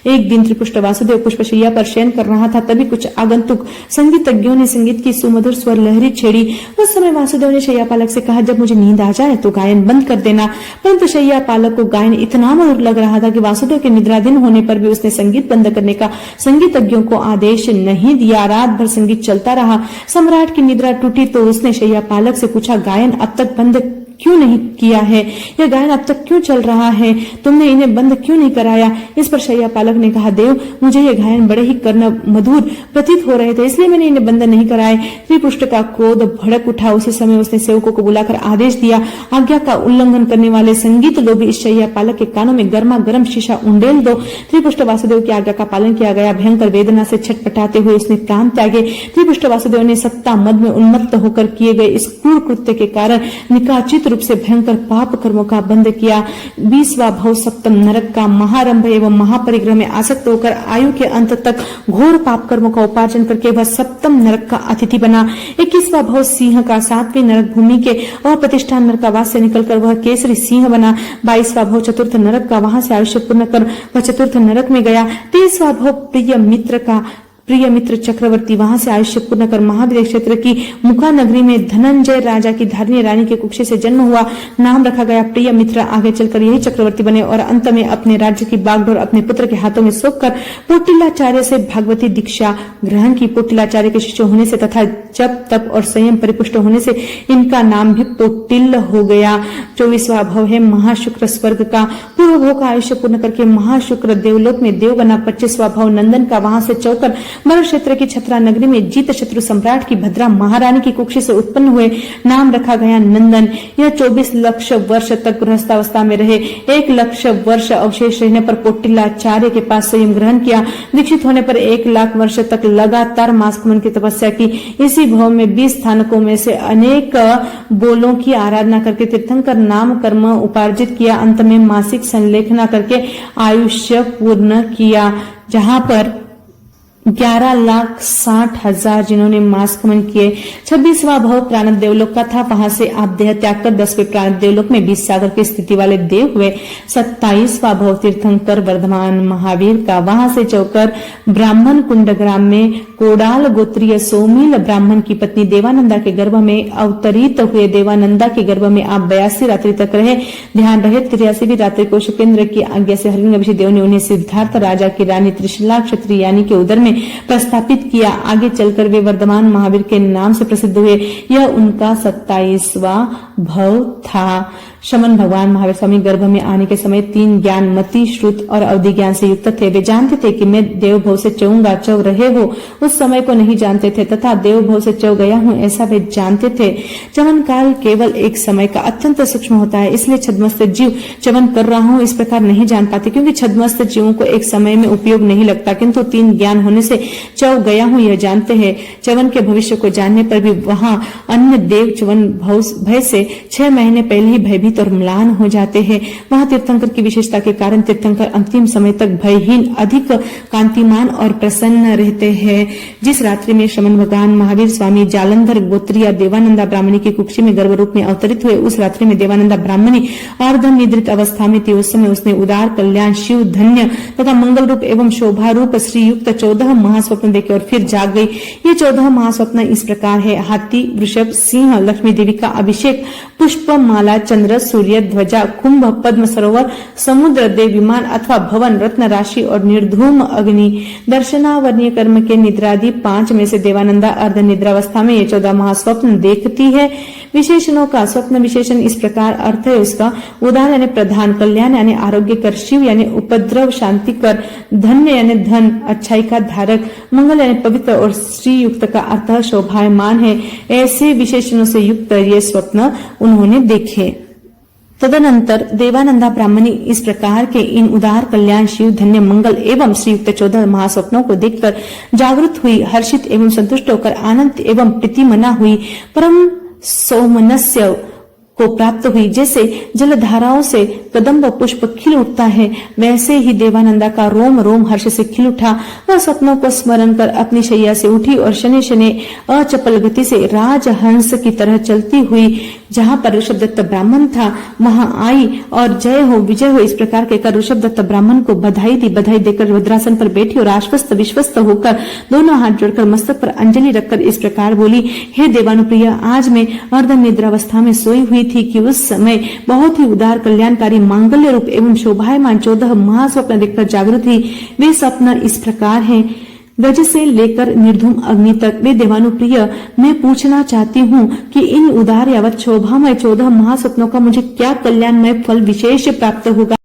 A: एक दिन त्रिपुष्ट वासुदेव पुष्पशैया पर शयन कर रहा था। तभी कुछ आगंतुक संगीतज्ञों ने संगीत की सुमधुर स्वर लहरी छेड़ी। उस समय वासुदेव ने शैयापालक से कहा, जब मुझे नींद आ जाए तो गायन बंद कर देना। परंतु शैयापालक को गायन इतना मधुर लग रहा था कि वासुदेव के निद्राधीन होने पर भी उसने संगीत बंद करने का संगीतज्ञों को आदेश नहीं दिया। रात भर संगीत चलता रहा। सम्राट की निद्रा टूटी तो उसने शैयापालक से पूछा, गायन अब तक बंद क्यों नहीं किया है? यह गायन अब तक क्यों चल रहा है? तुमने इन्हें बंद क्यों नहीं कराया? इस पर शैयापालक ने कहा, देव, मुझे ये गायन बड़े ही कर्ण मधुर प्रतीत हो रहे थे, इसलिए मैंने इन्हें बंद नहीं कराए। त्रिपुष्ट का क्रोध भड़क उठा। उसी समय उसने सेवकों को बुलाकर आदेश दिया, आज्ञा का उल्लंघन करने वाले संगीत लोभी इस शैयापालक के कानों में गर्मा गर्म शीशा उंडेल दो। त्रिपुष्ट वासुदेव की आज्ञा का पालन किया गया। भयंकर वेदना से छटपटाते हुए उसने प्राण त्यागे। त्रिपुष्ट वासुदेव ने सत्ता मद में उन्मत्त होकर किए गए इस क्रूर कृत्य के कारण निकाचित निश्चित रूप से भयंकर पाप कर्मों का बंध किया। 20वां भव सप्तम नरक का महारंभ एवं महापरिग्रह में आसक्त होकर आयु के अंत तक घोर पाप कर्मों का उपार्जन करके वह सप्तम नरक का अतिथि बना। 21वां भव सिंह का 7वीं नरक भूमि के अप्रतिष्ठान नरकावास से निकलकर वह केसरी सिंह बना। 22वां भव चतुर्थ नरक का, वहां से आयुष्य पूर्ण कर वह चतुर्थ नरक में गया। 23वां भव प्रिय मित्र चक्रवर्ती, वहां से आयुष्य पूर्ण कर महावीर क्षेत्र की मुखा नगरी में धनंजय राजा की धारिणी रानी के कुक्षी से जन्म हुआ। नाम रखा गया प्रिय मित्र। आगे चलकर यही चक्रवर्ती बने और अंत में अपने राज्य की बागडोर अपने पुत्र के हाथों में सौंपकर पोटिलाचार्य से भागवती दीक्षा ग्रहण की। पोटिलाचार्य के शिष्य होने से तथा जप तप और संयम परिपुष्ट होने से इनका नाम भी पोटिल हो गया। 24वां भव है महाशुक्र स्वर्ग का। पूर्व भव का आयुष्य पूर्ण करके महाशुक्र देवलोक में देव बना। 25वां भव नंदन का, वहां से चौकर मर क्षेत्र की छत्रा नगरी में जीत शत्रु सम्राट की भद्रा महारानी की कुक्षी से उत्पन्न हुए। नाम रखा गया नंदन। यह 24 लाख वर्ष तक गृहस्थावस्था में रहे। 1 लाख वर्ष अवशेष रहने पर पोटिलाचार्य के पास संयम ग्रहण किया। दीक्षित होने पर 1 लाख वर्ष तक लगातार मास्कमन की तपस्या की। इसी भव में 20 स्थानकों में से अनेक बोलों की आराधना करके तीर्थंकर नाम कर्म उपार्जित किया। अंत में मासिक संलेखना करके आयुष्य पूर्ण किया, जहां पर 11,60,000 जिन्होंने मास्कमन किए। 26वां भव प्राणद देवलोक का था। वहां से आप देह त्याग कर 10वें प्राणद देवलोक में 20 सागर की स्थिति वाले देव हुए। 27वां भव तीर्थंकर वर्धमान महावीर का, वहां से चौकर ब्राह्मण कुंड ग्राम में कोडाल गोत्रीय सोमील ब्राह्मण की पत्नी देवानंदा के गर्भ में अवतरित हुए। देवानंदा के गर्भ में आप 82 रात्रि तक रहे। ध्यान रहे 83वीं रात्रि को शुकेंद्र की आज्ञा से हिरण्यकशिपु देव ने उन्हें सिद्धार्थ राजा की रानी त्रिशला क्षत्रिय यानी के उदर में प्रस्थापित किया। आगे चलकर वे वर्धमान महावीर के नाम से प्रसिद्ध हुए। यह उनका 27वां भव था। शमन भगवान महावीर स्वामी गर्भ में आने के समय 3 ज्ञान मति श्रुत और अवधि ज्ञान से युक्त थे। वे जानते थे कि मैं देव भव से चऊंगा। चौ रहे हो उस समय को नहीं जानते थे तथा देव भव से चौ गया हूं ऐसा वे जानते थे। चवन काल केवल एक समय का अत्यंत सूक्ष्म होता है, इसलिए छद्मस्त जीव चवन कर रहा हूं इस प्रकार नहीं जान पाते, क्योंकि छद्मस्त जीवों को एक समय में उपयोग नहीं लगता, किंतु 3 ज्ञान होने से चौ गया हूं यह जानते हैं। चवन के भविष्य को जानने पर भी वहां अन्य देव चवन भय से 6 महीने पहले ही भयभीत और म्लान हो जाते हैं। वहां तीर्थंकर की विशेषता के कारण तीर्थंकर अंतिम समय तक भयहीन, अधिक कांतिमान और प्रसन्न रहते हैं। जिस रात्रि में श्रमण भगवान महावीर स्वामी जालंधर गोत्रिया देवानंदा ब्राह्मणी की कुक्षी में गर्भ रूप में अवतरित हुए, उस रात्रि में देवानंदा ब्राह्मणी अर्ध निद्रित अवस्था में थी। उस समय उसने उदार कल्याण शिव धन्य तथा मंगल रूप एवं शोभा रूप श्री युक्त 14 महास्वप्न देखे और फिर जाग गई। ये 14 महास्वप्न इस प्रकार है: हाथी, वृषभ, सिंह, लक्ष्मी देवी का अभिषेक, पुष्प माला, चंद्र, सूर्य, ध्वजा, कुंभ, पद्म सरोवर, समुद्र, देव विमान अथवा भवन, रत्न राशि और निर्धूम अग्नि। दर्शनावर्णीय कर्म के निद्रादि 5 में से देवानंदा अर्ध निद्रावस्था में ये 14 महास्वप्न देखती है। विशेषणों का स्वप्न विशेषण इस प्रकार अर्थ है उसका: उदार यानी प्रधान, कल्याण यानी आरोग्य कर, शिव यानी उपद्रव शांति कर, धन्य यानी धन अच्छाई का धारक, मंगल यानी पवित्र और श्री युक्त का अर्थ शोभायमान है। ऐसे विशेषणों से युक्त ये स्वप्न उन्होंने देखे। तदनंतर देवानंदा ब्राह्मणी इस प्रकार के इन उदार कल्याण शिव धन्य मंगल एवं श्रीयुक्त 14 महास्वप्नों को देखकर जागृत हुई, हर्षित एवं संतुष्ट होकर आनंद एवं प्रीतिमना हुई, परम सौमनस्य को प्राप्त हुई। जैसे जलधाराओं से कदम्ब पुष्प खिल उठता है, वैसे ही देवानंदा का रोम रोम हर्ष से खिल उठा। वह सपनों को स्मरण कर अपनी शैया से उठी और शनि शनि अचपल गति से राजहंस की तरह चलती हुई जहां पर ऋषभदत्त ब्राह्मण था वहां आई और जय हो विजय हो इस प्रकार कहकर ऋषभदत्त ब्राह्मण को बधाई दी। बधाई देकर रुद्रासन पर बैठी और आश्वस्त विश्वस्त होकर दोनों हाथ जोड़कर मस्तक पर अंजलि रखकर इस प्रकार बोली: हे देवानुप्रिय, आज मैं अर्ध निद्रावस्था में सोई हुई थी कि उस समय बहुत ही उदार कल्याणकारी मांगल्य रूप एवं शोभायमान 14 महास्वप्न देखकर जागृत हुई। वे स्वप्न इस प्रकार हैं: गज से लेकर निर्धूम अग्नि तक। वे देवानुप्रिय, मैं पूछना चाहती हूँ कि इन उदार यावत शोभामय 14 महास्वप्नों का मुझे क्या कल्याणमय फल विशेष प्राप्त होगा?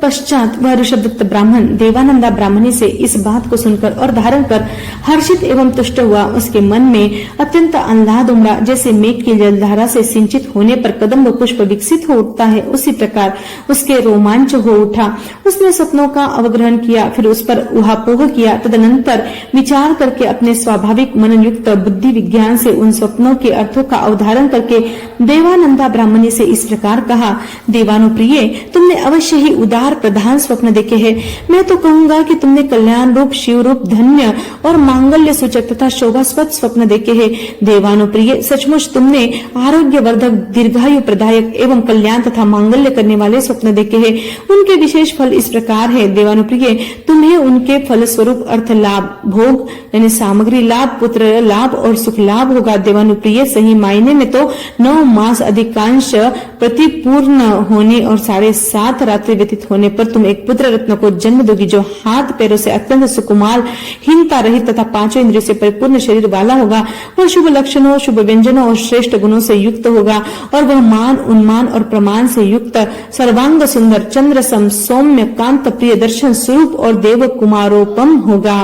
A: तत्पश्चात वह ऋषभदत्त ब्राह्मण देवानंदा ब्राह्मणी से इस बात को सुनकर और धारण कर हर्षित एवं तुष्ट हुआ। उसके मन में अत्यंत आह्लाद उमड़ा। जैसे मेघ की जलधारा से सिंचित होने पर कदम्ब पुष्प विकसित हो उठता है, उसी प्रकार उसके रोमांच हो उठा। उसने स्वप्नों का अवग्रहण किया, फिर उस पर ऊहापोह किया। तदनंतर विचार करके अपने स्वाभाविक मनयुक्त बुद्धि विज्ञान से उन स्वप्नों के अर्थों का अवधारण करके देवानंदा ब्राह्मणी से इस प्रकार कहा, देवानुप्रिय, तुमने अवश्य ही उदार प्रधान स्वप्न देखे हैं। मैं तो कहूंगा कि तुमने कल्याण रूप, शिव रूप, धन्य और मांगल्य सूचक तथा शोभास्पद स्वप्न देखे हैं। देवानुप्रिय, सचमुच तुमने आरोग्यवर्धक, दीर्घायु प्रदायक एवं कल्याण तथा मांगल्य करने वाले स्वप्न देखे हैं। उनके विशेष फल इस प्रकार है। देवानुप्रिय, तुम्हें उनके फल स्वरूप अर्थ लाभ, भोग यानी सामग्री लाभ, पुत्र लाभ और सुख लाभ होगा। देवानुप्रिय, सही मायने में तो 9 मास अधिकांश प्रतिपूर्ण होने और 7.5 रात्रि व्यतीत होने पर तुम एक पुत्र रत्न को जन्म दोगी, जो हाथ पैरों से अत्यंत सुकुमार, हीनता रहित तथा 5 इंद्रियों से परिपूर्ण शरीर वाला होगा। वह शुभ लक्षणों, शुभ व्यंजनों और श्रेष्ठ गुणों से युक्त होगा और वह मान, उन्मान और प्रमाण से युक्त, सर्वांग सुंदर, चंद्रसम, सौम्य, कांत प्रिय, दर्शन स्वरूप और देव कुमारोपम होगा।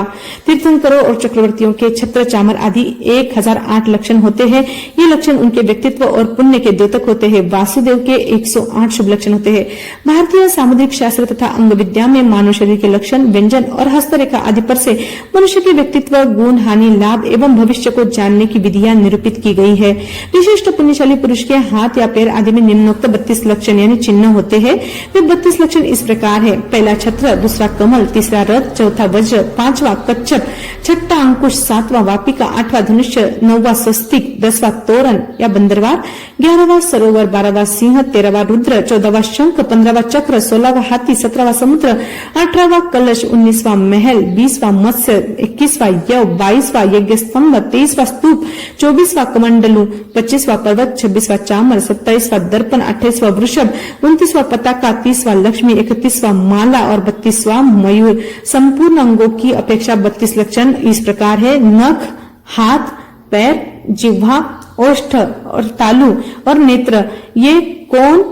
A: तीर्थंकरों और चक्रवर्तियों के छत्र चामर आदि 1008 लक्षण होते हैं। ये लक्षण उनके व्यक्तित्व और पुण्य के द्योतक होते हैं। वासुदेव के 108 शुभ लक्षण होते हैं। भारतीय सामुद्रिक शास्त्र तथा अंग विद्या में मानव शरीर के लक्षण, व्यंजन और हस्तरेखा आदि पर से मनुष्य के व्यक्तित्व, गुण, हानि, लाभ एवं भविष्य को जानने की विधियां निरूपित की गई है। विशिष्ट पुण्यशाली पुरुष के हाथ या पैर आदि में निम्नोक्त 32 लक्षण यानी चिन्ह होते हैं। वे 32 लक्षण इस प्रकार है: पहला छत्र, दूसरा कमल, तीसरा रथ, चौथा वज्र, 5वां कच्छप, 6वां अंकुश, 7वां वापिका, 8वां धनुष्य, 9वां स्वस्तिक, 10वां तोरण या बंदरवार, 11वां सरोवर, 12वां सिंह, 13वां रुद्र, 14वां शंख, 15वां चक्र, 16वां हाथी, 17वां समुद्र, 18वां कलश, 19वां महल, 20वां मत्स्य, 21वां यव, 22वां यज्ञ स्तंभ, 23वां स्तूप, 24वां कमंडलू, 25वां पर्वत, 26वां चामर, 27वां दर्पण, 28वां वृषभ, 29वां पताका, 30वां लक्ष्मी, 31वां माला और 32वां मयूर। संपूर्ण अंगों की अपेक्षा 32 लक्षण इस प्रकार है: नख, हाथ, पैर, जिह्वा, ओष्ठ और तालु और नेत्र, ये कोण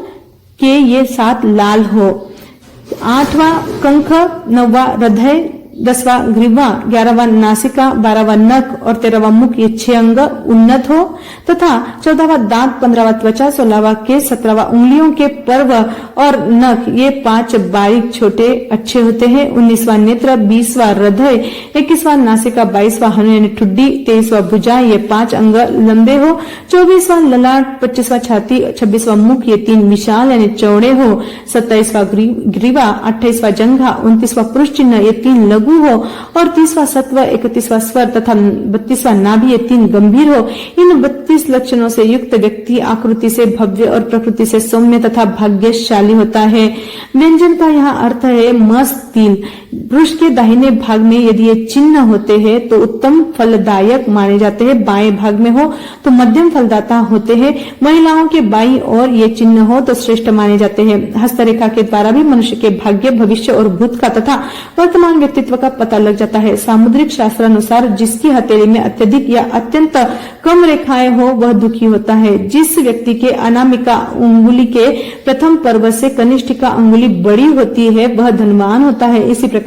A: के ये 7 लाल हो, 8वां कंख, 9वां हृदय, 10वां ग्रीवा, 11वां नासिका, 12वां नख और 13वां मुख, ये 6 अंग उन्नत हो तथा 14वां दांत, 15वां त्वचा, 16वां केस, 17वां उंगलियों के पर्व और नख, ये 5 बारीक छोटे अच्छे होते हैं। 19वां नेत्र, 20वां हृदय, 21वां नासिका, 22वां हनु यानी ठुड्डी, 23वां भुजा, ये 5 अंग लंबे हो, 24वां ललाट, 25वां छाती, 26वां मुख, ये 3 विशाल यानी चौड़े हो, 27वां ग्रीवा, 28वां जंघा, 29वां पुरुष चिन्ह, ये 3 लघु हो और 30वां सत्व, 31वां स्वर तथा 32वां नाभि, ये 3 गंभीर हो। इन 32 लक्षणों से युक्त व्यक्ति आकृति से भव्य और प्रकृति से सौम्य तथा भाग्यशाली होता है। व्यंजन का यहाँ अर्थ है मस्त तिल। पुरुष के दाहिने भाग में यदि ये चिन्ह होते हैं तो उत्तम फलदायक माने जाते हैं, बाएं भाग में हो तो मध्यम फलदाता होते हैं, महिलाओं के बाईं ओर ये चिन्ह हो तो श्रेष्ठ माने जाते हैं। हस्तरेखा के द्वारा भी मनुष्य के भाग्य, भविष्य और भूत का तथा वर्तमान व्यक्तित्व का पता लग जाता है। सामुद्रिक शास्त्र अनुसार जिसकी हथेली में अत्यधिक या अत्यंत कम रेखाएं हो वह दुखी होता है। जिस व्यक्ति के अनामिका अंगुली के प्रथम पर्व से कनिष्ठिका अंगुली बड़ी होती है वह धनवान होता है। इसी प्रकार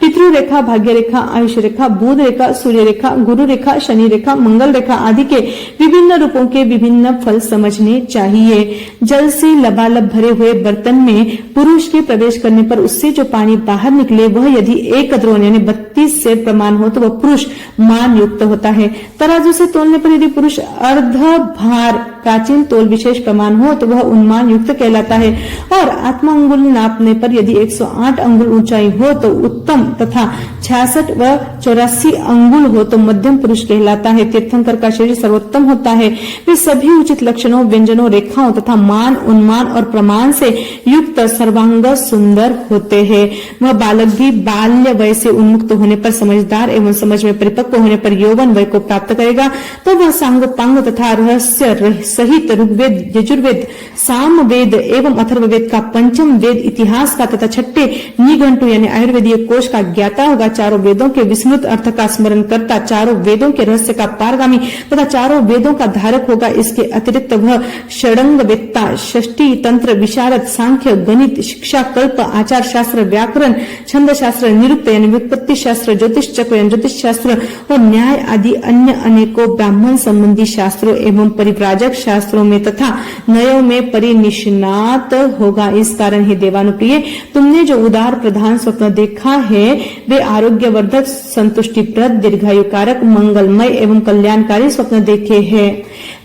A: पितृ रेखा, भाग्य रेखा, आयुष रेखा, बुध रेखा, सूर्य रेखा, गुरु रेखा, शनि रेखा, मंगल रेखा आदि के विभिन्न रूपों के विभिन्न फल समझने चाहिए। जल से लबालब भरे हुए बर्तन में पुरुष के प्रवेश करने पर उससे जो पानी बाहर निकले वह यदि 1 द्रोण यानी 32 से प्रमाण हो तो वह पुरुष मान युक्त होता है। तराजू से तोलने पर यदि पुरुष अर्ध भार प्राचीन तोल विशेष प्रमाण हो तो वह उन्मान युक्त कहलाता है और आत्मा अंगुल नापने पर यदि 108 अंगुल ऊंचाई हो तो उत्तम तथा 66 व 84 अंगुल हो तो मध्यम पुरुष कहलाता है। तीर्थंकर का शरीर सर्वोत्तम होता है। वे सभी उचित लक्षणों, व्यंजनों, रेखाओं तथा मान, उन्मान और प्रमाण से युक्त सर्वांग सुंदर होते हैं। वह बालक भी बाल्य वय से उन्मुक्त होने पर समझदार एवं समझ में परिपक्व होने पर यौवन वय को प्राप्त करेगा तो वह वह सांगोपांग तथा रहस्य सहित ऋग्वेद, यजुर्वेद, सामवेद एवं अथर्ववेद का, पंचम वेद इतिहास का तथा छठे निघंटु यानी आयुर्वेदीय कोश का ज्ञाता होगा, चारों वेदों के विस्मृत अर्थ का स्मरण करता, चारों वेदों के रहस्य का पारगामी तथा चारों वेदों का धारक होगा। इसके अतिरिक्त वह षडंग वेत्ता, षष्ठी तंत्र विशारद, सांख्य, गणित, शिक्षा, कल्प, आचार शास्त्र, व्याकरण, छंद शास्त्र, निरुक्त यानी व्युत्पत्ति शास्त्र, ज्योतिष चक्र यानी ज्योतिष शास्त्र और न्याय आदि अन्य अनेकों ब्राह्मण संबंधी शास्त्रों एवं परिव्राजक शास्त्रों में तथा नयों में परिनिष्णात होगा। इस कारण हे देवानुप्रिय, तुमने जो उदार प्रधान स्वप्न देखा है वे आरोग्यवर्धक, संतुष्टिप्रद, दीर्घायुकारक, मंगलमय एवं कल्याणकारी स्वप्न देखे हैं।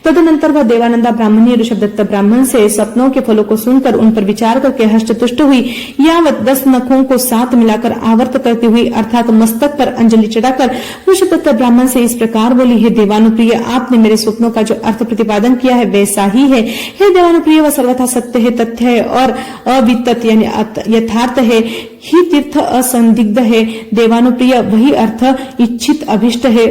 A: तदनंतर वह देवानंदा ब्राह्मणी ऋषभदत्त ब्राह्मण से सपनों के फलों को सुनकर उन पर विचार करके हष्टपुष्ट हुई। यावत 10 नखों को साथ मिलाकर आवर्त करती हुई अर्थात मस्तक पर अंजलि चढ़ाकर ऋषभदत्त ब्राह्मण से इस प्रकार बोली, हे देवानुप्रिय, आपने मेरे स्वप्नों का जो अर्थ प्रतिपादन किया है वैसा ही है। हे देवानुप्रिय, वह सर्वथा सत्य है, तथ्य है और अवितत यानी यथार्थ है, ही तीर्थ असंदिग्ध है। देवानुप्रिय, वही अर्थ इच्छित अभिष्ट है,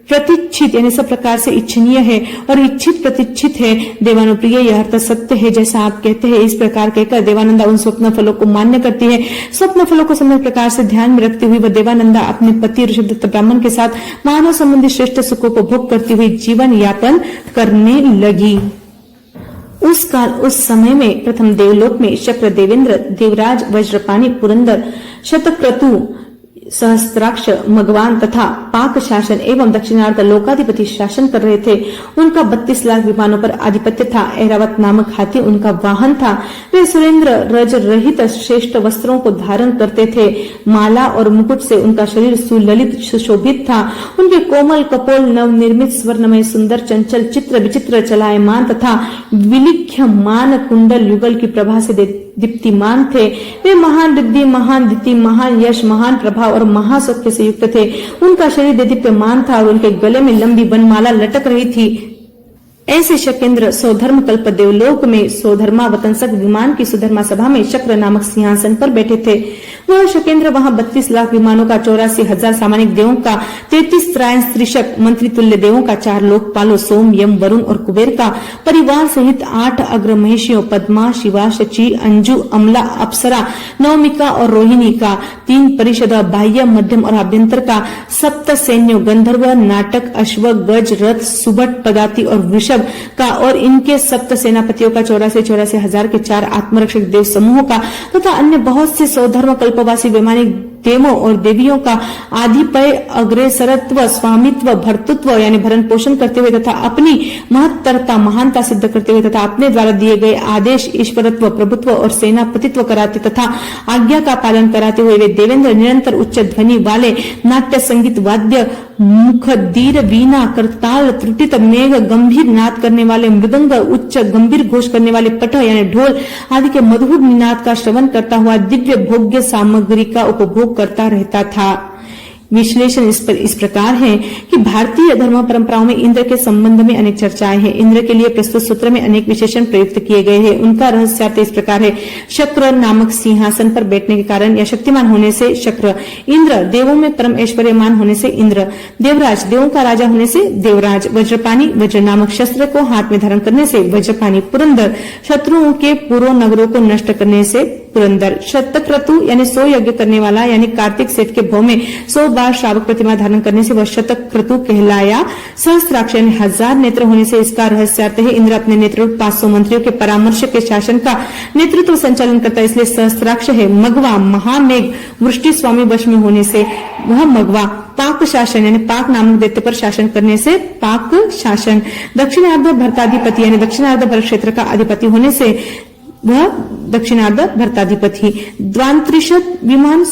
A: प्रतिच्छित यानी सब प्रकार से इच्छनीय है और इच्छित प्रतिच्छित है। देवानुप्रिय, यह अर्थ सत्य है जैसा आप कहते हैं। इस प्रकार कहकर देवानंदा उन स्वप्न फलों को मान्य करती है। स्वप्न फलों को समय प्रकार से ध्यान में रखते हुए वह देवानंदा अपने पति ऋषभदत्त ब्राह्मण के साथ मानव संबंधी श्रेष्ठ सुखों को भोग करती हुई जीवन यापन करने लगी। उस समय में प्रथम देवलोक में शक्र, देवेंद्र, देवराज, वज्रपाणी, पुरंदर, शतक्रतु, सहस्त्राक्ष, मगवान तथा पाक शासन एवं दक्षिणार्ध लोकाधिपति शासन कर रहे थे। उनका 32 लाख विमानों पर आधिपत्य था। ऐरावत नामक हाथी उनका वाहन था। वे सुरेंद्र रज रहित श्रेष्ठ वस्त्रों को धारण करते थे। माला और मुकुट से उनका शरीर सुललित सुशोभित था। उनके कोमल कपोल नवनिर्मित स्वर्णमय सुंदर चंचल चित्र विचित्र चलायमान तथा विलिख्यमान कुंडल युगल की प्रभा से दीप्तिमान थे। वे महान रिद्धि, महान दिति, महान यश, महान प्रभाव और महासौख्य से युक्त थे। उनका शरीर दीप्यमान था और उनके गले में लंबी वनमाला लटक रही थी। ऐसे शकेंद्र सौधर्म कल्प देवलोक में सौधर्मा वतंसक विमान की सुधर्मा सभा में शक्र नामक सिंहासन पर बैठे थे। वह शकेंद्र वहां 32 लाख विमानों का, 84,000 सामानिक देवों का, 33 त्रायन स्त्रीशक मंत्री तुल्य देवों का, 4 लोकपालों सोम, यम, वरुण और कुबेर का परिवार सहित 8 अग्र महिषियों पद्मा, शिवा, शची, अंजू, अमला, अप्सरा, नवमिका और रोहिणी का, 3 परिषद बाह्य, मध्यम और आभ्यंतर का, 7 सैन्यों गंधर्व, नाटक, अश्व, गज, रथ, सुबट, पदाति और वृषभ का और इनके 7 सेनापतियों का, 84,000 के 4 आत्मरक्षक देव समूहों का तथा अन्य बहुत से सौधर्म कल्पवासी वैमानिक देवों और देवियों का आधिपय, अग्रेसरत्व, स्वामित्व, भर्तृत्व यानी भरण पोषण करते हुए तथा अपनी महत्तरता, महानता सिद्ध करते हुए तथा अपने द्वारा दिए गए आदेश, ईश्वरत्व, प्रभुत्व और सेनापतित्व कराते तथा आज्ञा का पालन कराते हुए वे देवेंद्र निरंतर उच्च ध्वनि वाले नाट्य संगीत वाद्य, मुखदीर, वीणा, करताल, त्रुटित, मेघ, गंभीर नाद करने वाले मृदंग, उच्च गंभीर घोष करने वाले पट यानी ढोल आदि के मधुर निनाद का श्रवण करता हुआ दिव्य भोग्य सामग्री का उपभोग करता रहता था। विश्लेषण इस प्रकार है कि भारतीय धर्म परंपराओं में इंद्र के संबंध में अनेक चर्चाएं हैं। इंद्र के लिए प्रस्तुत सूत्र में अनेक विशेषण प्रयुक्त किए गए हैं। उनका रहस्यार्थ इस प्रकार है। शक्र नामक सिंहासन पर बैठने के कारण या शक्तिमान होने से शक्र, इंद्र देवों में परम ऐश्वर्यमान होने से इंद्र, देवराज देवों का राजा होने से देवराज, वज्रपाणी वज्र नामक शस्त्र को हाथ में धारण करने से वज्रपाणी, पुरंदर शत्रुओं के पूर्व नगरों को नष्ट करने से पुरंदर, शतक्रतु यानी 100 यज्ञ करने वाला यानी कार्तिक सेठ के भव में 100 बार श्रावक प्रतिमा धारण करने से वह शतक्रतु कहलाया। सहस्त्राक्ष यानी 1000 नेत्र होने से इसका रहस्यार्थ है इंद्र अपने नेत्रों 500 मंत्रियों के परामर्श के शासन का नेतृत्व संचालन करता है, इसलिए सहस्त्राक्ष है। मगवा महामेघ वृष्टि स्वामी वश में होने से वह मगवा। पाक शासन यानी पाक नामक दैत्य पर शासन करने से पाक शासन। दक्षिणार्ध भरताधिपति यानी दक्षिणार्ध भरत क्षेत्र का अधिपति होने से वह दक्षिणार्ध भरताधिपति। द्वांत्रिशत विमान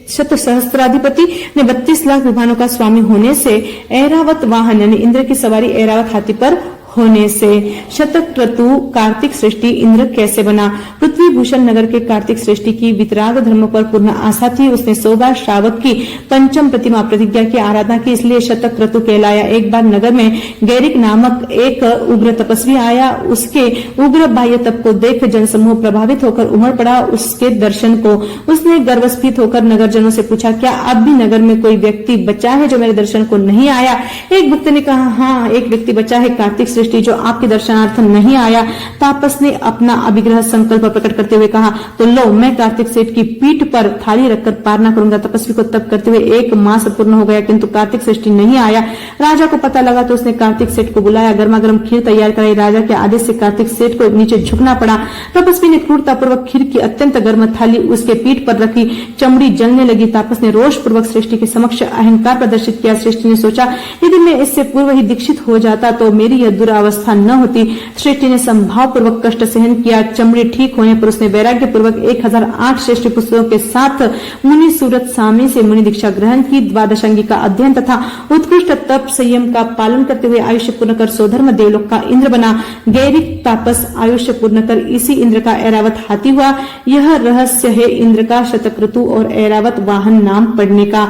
A: शत सहस्त्राधिपति ने 32 लाख विमानों का स्वामी होने से ऐरावत वाहन यानी इंद्र की सवारी ऐरावत हाथी पर होने से। शतक क्रतु कार्तिक सृष्टि इंद्र कैसे बना? पृथ्वी भूषण नगर के कार्तिक सृष्टि की वितराग धर्म पर पूर्ण आस्था थी। उसने 100 बार श्रावक की पंचम प्रतिमा प्रतिज्ञा की आराधना की, इसलिए शतक क्रतु कहलाया। एक बार नगर में गैरिक नामक एक उग्र तपस्वी आया। उसके उग्र बाह्य तप को देख जनसमूह प्रभावित होकर उमड़ पड़ा। उसके दर्शन को उसने गर्वस्फीत होकर नगरजनों से पूछा, क्या अब भी नगर में कोई व्यक्ति बचा है जो मेरे दर्शन को नहीं आया? एक भक्त ने कहा, हाँ, एक व्यक्ति बचा है, कार्तिक सृष्टि, जो आपके दर्शनार्थ नहीं आया। तापस ने अपना अभिग्रह संकल्प प्रकट करते हुए कहा, तो लो, मैं कार्तिक सेठ की पीठ पर थाली रखकर पारना करूंगा। तपस्वी को तप करते हुए 1 मास पूर्ण हो गया, किंतु कार्तिक सृष्टि नहीं आया। राजा को पता लगा तो उसने कार्तिक सेठ को बुलाया, गर्मा गर्म खीर तैयार कराई। राजा के आदेश से कार्तिक सेठ को नीचे झुकना पड़ा। तपस्वी ने क्रूरतापूर्वक खीर की अत्यंत गर्म थाली उसके पीठ पर रखी। चमड़ी जलने लगी। तापस ने रोष पूर्वक सृष्टि के समक्ष अहंकार प्रदर्शित किया। सृष्टि ने सोचा, यदि मैं इससे पूर्व ही दीक्षित हो जाता तो मेरी यह दुरावस्था न होती। सृष्टि ने संभाव पूर्वक कष्ट सहन किया। चमड़ी ठीक होने पर उसने वैराग्य पूर्वक 1008 श्रेष्ठ पुस्तकों के साथ मुनि सूरत स्वामी से मुनि दीक्षा ग्रहण की। द्वादशांगी का अध्ययन तथा उत्कृष्ट तप संयम का पालन करते हुए आयुष्य पूर्ण कर स्वधर्म देवलोक का इंद्र बना। गैरिक तापस आयुष्य पूर्ण कर इसी इंद्र का ऐरावत हाथी हुआ। यह रहस्य है इंद्र का शतक्रतु और ऐरावत वाहन नाम पड़ने का।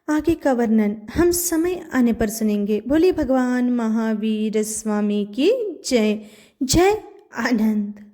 B: आगे का वर्णन हम समय आने पर सुनेंगे। बोले भगवान महावीर स्वामी की जय। जय आनंद।